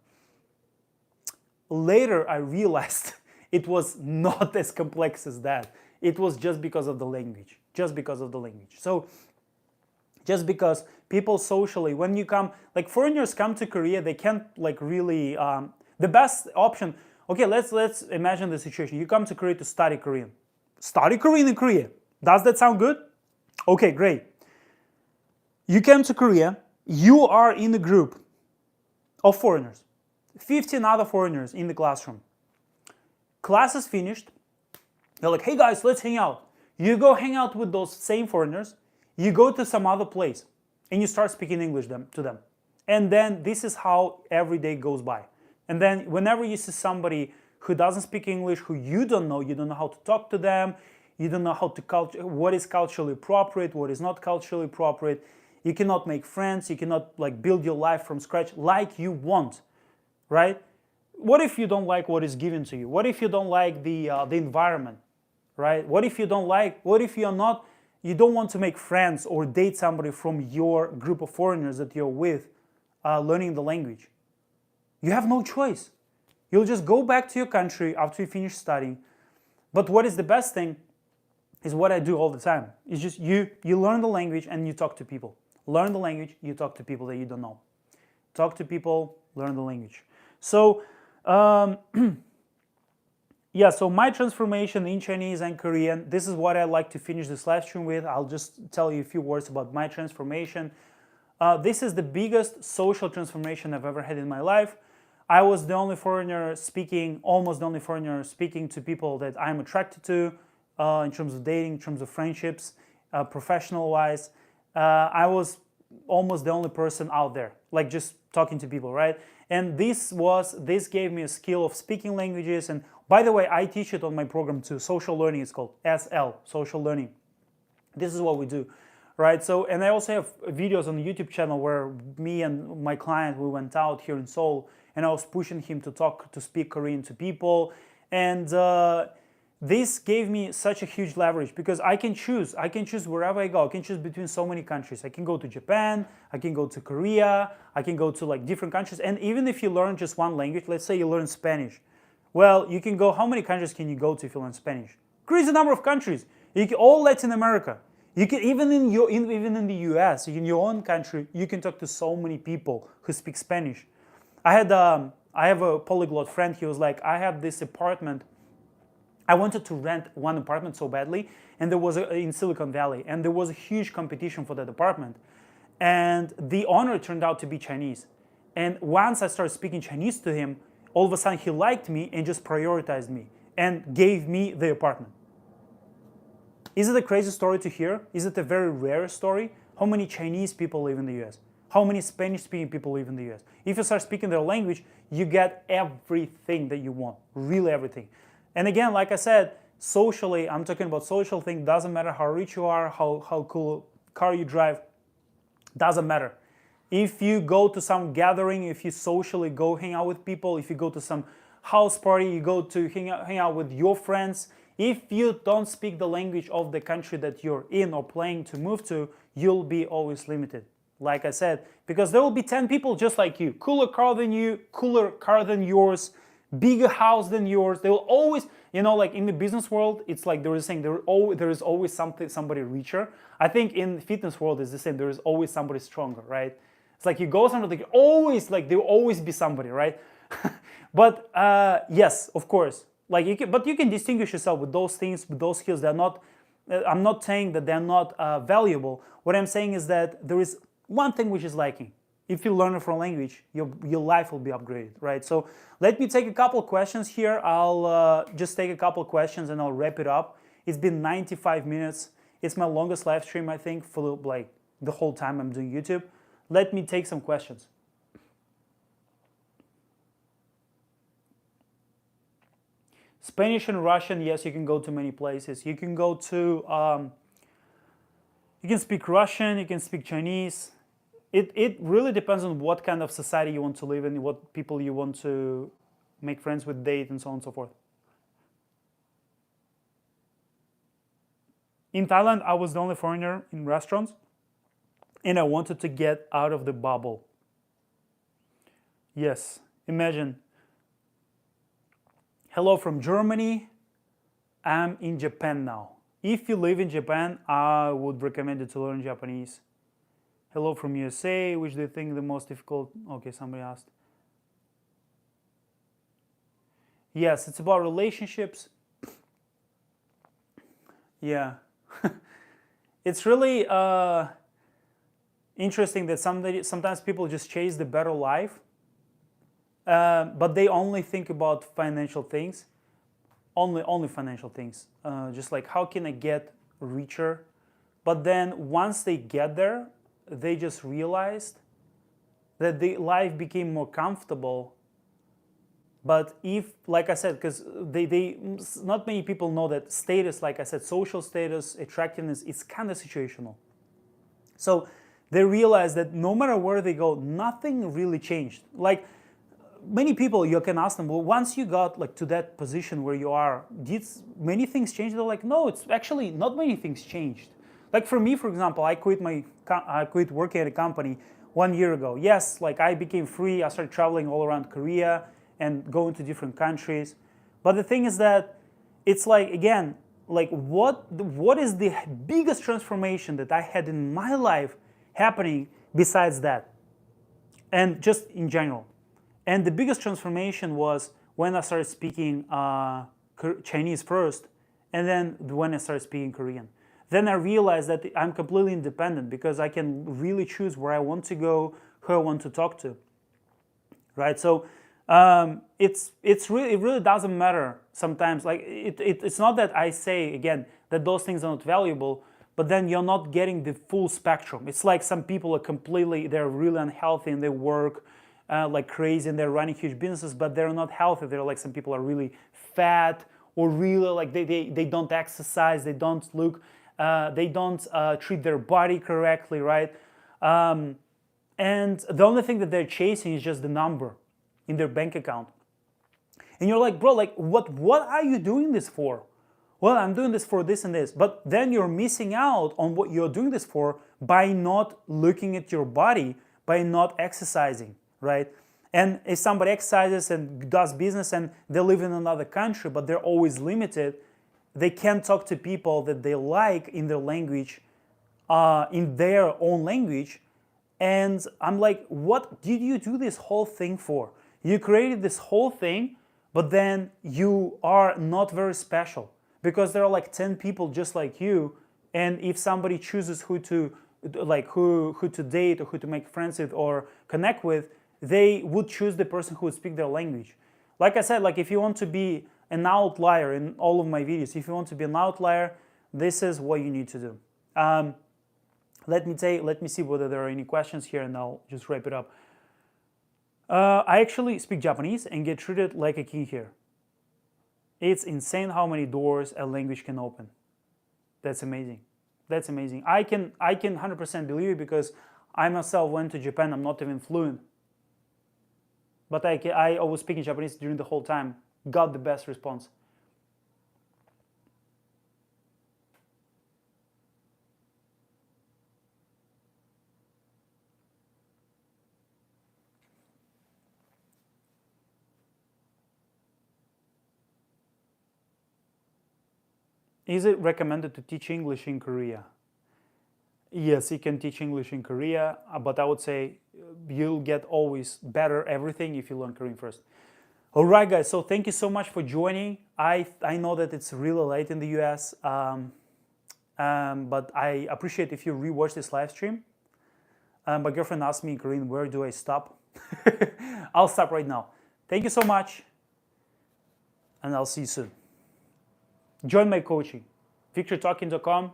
Later, I realized it was not as complex as that. It was just because of the language, So just because people socially, when you come, like foreigners come to Korea, they can't like really, the best option, okay, let's imagine the situation. You come to Korea to study Korean. Study Korean in Korea. Does that sound good? Okay, great. You came to Korea, you are in a group of foreigners, 15 other foreigners in the classroom. Class is finished. They're like, hey guys, let's hang out. You go hang out with those same foreigners. You go to some other place and you start speaking English to them. And then this is how every day goes by. And then whenever you see somebody who doesn't speak English, who you don't know how to talk to them, you don't know what is culturally appropriate, what is not culturally appropriate. You cannot make friends, you cannot like build your life from scratch like you want, right? What if you don't like what is given to you? What if you don't like the environment, right? What if you don't want to make friends or date somebody from your group of foreigners that you're with, learning the language? You have no choice. You'll just go back to your country after you finish studying. But what is the best thing is what I do all the time. It's just you learn the language and you talk to people. Learn the language, you talk to people that you don't know. Talk to people, learn the language. So, yeah, so my transformation in Chinese and Korean, this is what I like to finish this live stream with. I'll just tell you a few words about my transformation. This is the biggest social transformation I've ever had in my life. I was the only foreigner speaking, almost the only foreigner speaking to people that I'm attracted to in terms of dating, in terms of friendships, professional-wise. I was almost the only person out there, like just talking to people, right? And this gave me a skill of speaking languages. And by the way, I teach it on my program too. Social learning is called SL, social learning. This is what we do, right? So, and I also have videos on the YouTube channel where me and my client, we went out here in Seoul and I was pushing him to speak Korean to people. And this gave me such a huge leverage because I can choose wherever I go. I can choose between so many countries. I can go to Japan, I can go to Korea, I can go to like different countries. And even if you learn just one language, let's say you learn Spanish, well, you can go, how many countries can you go to if you learn Spanish? Crazy number of countries. All Latin America. You can even in the US, in your own country, you can talk to so many people who speak Spanish. I have a polyglot friend. He was like, I have this apartment. I wanted to rent one apartment so badly, and there was in Silicon Valley, and there was a huge competition for that apartment. And the owner turned out to be Chinese. And once I started speaking Chinese to him, all of a sudden he liked me and just prioritized me and gave me the apartment. Is it a crazy story to hear? Is it a very rare story? How many Chinese people live in the US? How many Spanish-speaking people live in the US? If you start speaking their language, you get everything that you want, really everything. And again, like I said, socially, I'm talking about social thing, doesn't matter how rich you are, how cool car you drive, doesn't matter. If you go to some gathering, if you socially go hang out with people, if you go to some house party, you go to hang out with your friends, if you don't speak the language of the country that you're in or planning to move to, you'll be always limited. Like I said, because there will be 10 people just like you, cooler car than you, cooler car than yours, bigger house than yours. They will always, like in the business world, it's like there is always somebody richer. I think in the fitness world it's the same. There is always somebody stronger, right? It's like you go somewhere, there will always be somebody, right? But yes, of course, but you can distinguish yourself with those things, with those skills. They're not. I'm not saying that they're not valuable. What I'm saying is that there is one thing which is lacking. If you learn a foreign language, your life will be upgraded, right? So let me take a couple of questions here. I'll just take a couple of questions and I'll wrap it up. It's been 95 minutes. It's my longest live stream, I think, for like the whole time I'm doing YouTube. Let me take some questions. Spanish and Russian, yes, you can go to many places. You can go to, you can speak Russian, you can speak Chinese. It really depends on what kind of society you want to live in, what people you want to make friends with, date, and so on and so forth. In Thailand, I was the only foreigner in restaurants, and I wanted to get out of the bubble. Yes, imagine. Hello from Germany. I'm in Japan now. If you live in Japan, I would recommend you to learn Japanese. Hello from USA. Which do you think the most difficult? Okay, somebody asked. Yes, it's about relationships. Yeah. It's really interesting that sometimes people just chase the better life, but they only think about financial things, only financial things, just like how can I get richer? But then once they get there, they just realized that the life became more comfortable. But if, like I said, because not many people know that status, like I said, social status, attractiveness is kind of situational. So they realize that no matter where they go, nothing really changed. Like many people, you can ask them, well, once you got like to that position where you are, did many things change? They're like, no, it's actually not many things changed. Like for me, for example, I quit working at a company 1 year ago. Yes, like I became free. I started traveling all around Korea and going to different countries. But the thing is that it's like, again, like what is the biggest transformation that I had in my life happening besides that? And just in general. And the biggest transformation was when I started speaking Chinese first, and then when I started speaking Korean. Then I realized that I'm completely independent because I can really choose where I want to go, who I want to talk to, right? So it really doesn't matter sometimes. Like it's not that I say again that those things are not valuable, but then you're not getting the full spectrum. It's like some people are they're really unhealthy and they work like crazy and they're running huge businesses, but they're not healthy. They're like some people are really fat or really like they don't exercise, they don't look. They don't treat their body correctly, right? And the only thing that they're chasing is just the number in their bank account. And you're like, bro, like what are you doing this for? Well, I'm doing this for this and this. But then you're missing out on what you're doing this for by not looking at your body, by not exercising, right? And if somebody exercises and does business and they live in another country, but they're always limited, they can't talk to people that they like in their language, in their own language. And I'm like, what did you do this whole thing for? You created this whole thing, but then you are not very special because there are like 10 people just like you. And if somebody chooses who to like who to date or who to make friends with or connect with, they would choose the person who would speak their language. Like I said, like if you want to be an outlier in all of my videos, if you want to be an outlier, this is what you need to do. Let me see whether there are any questions here, and I'll just wrap it up. I actually speak Japanese and get treated like a king here. It's insane how many doors a language can open. That's amazing. That's amazing. I can 100% believe it because I myself went to Japan. I'm not even fluent, but I was speaking Japanese during the whole time. Got the best response. Is it recommended to teach English in Korea? Yes, you can teach English in Korea, but I would say you'll get always better everything if you learn Korean first. All right, guys, so thank you so much for joining. I know that it's really late in the US, but I appreciate if you rewatch this live stream. My girlfriend asked me in Korean, where do I stop? I'll stop right now. Thank you so much, and I'll see you soon. Join my coaching, victortalking.com.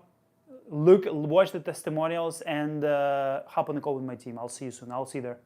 Watch the testimonials, and hop on the call with my team. I'll see you soon. I'll see you there.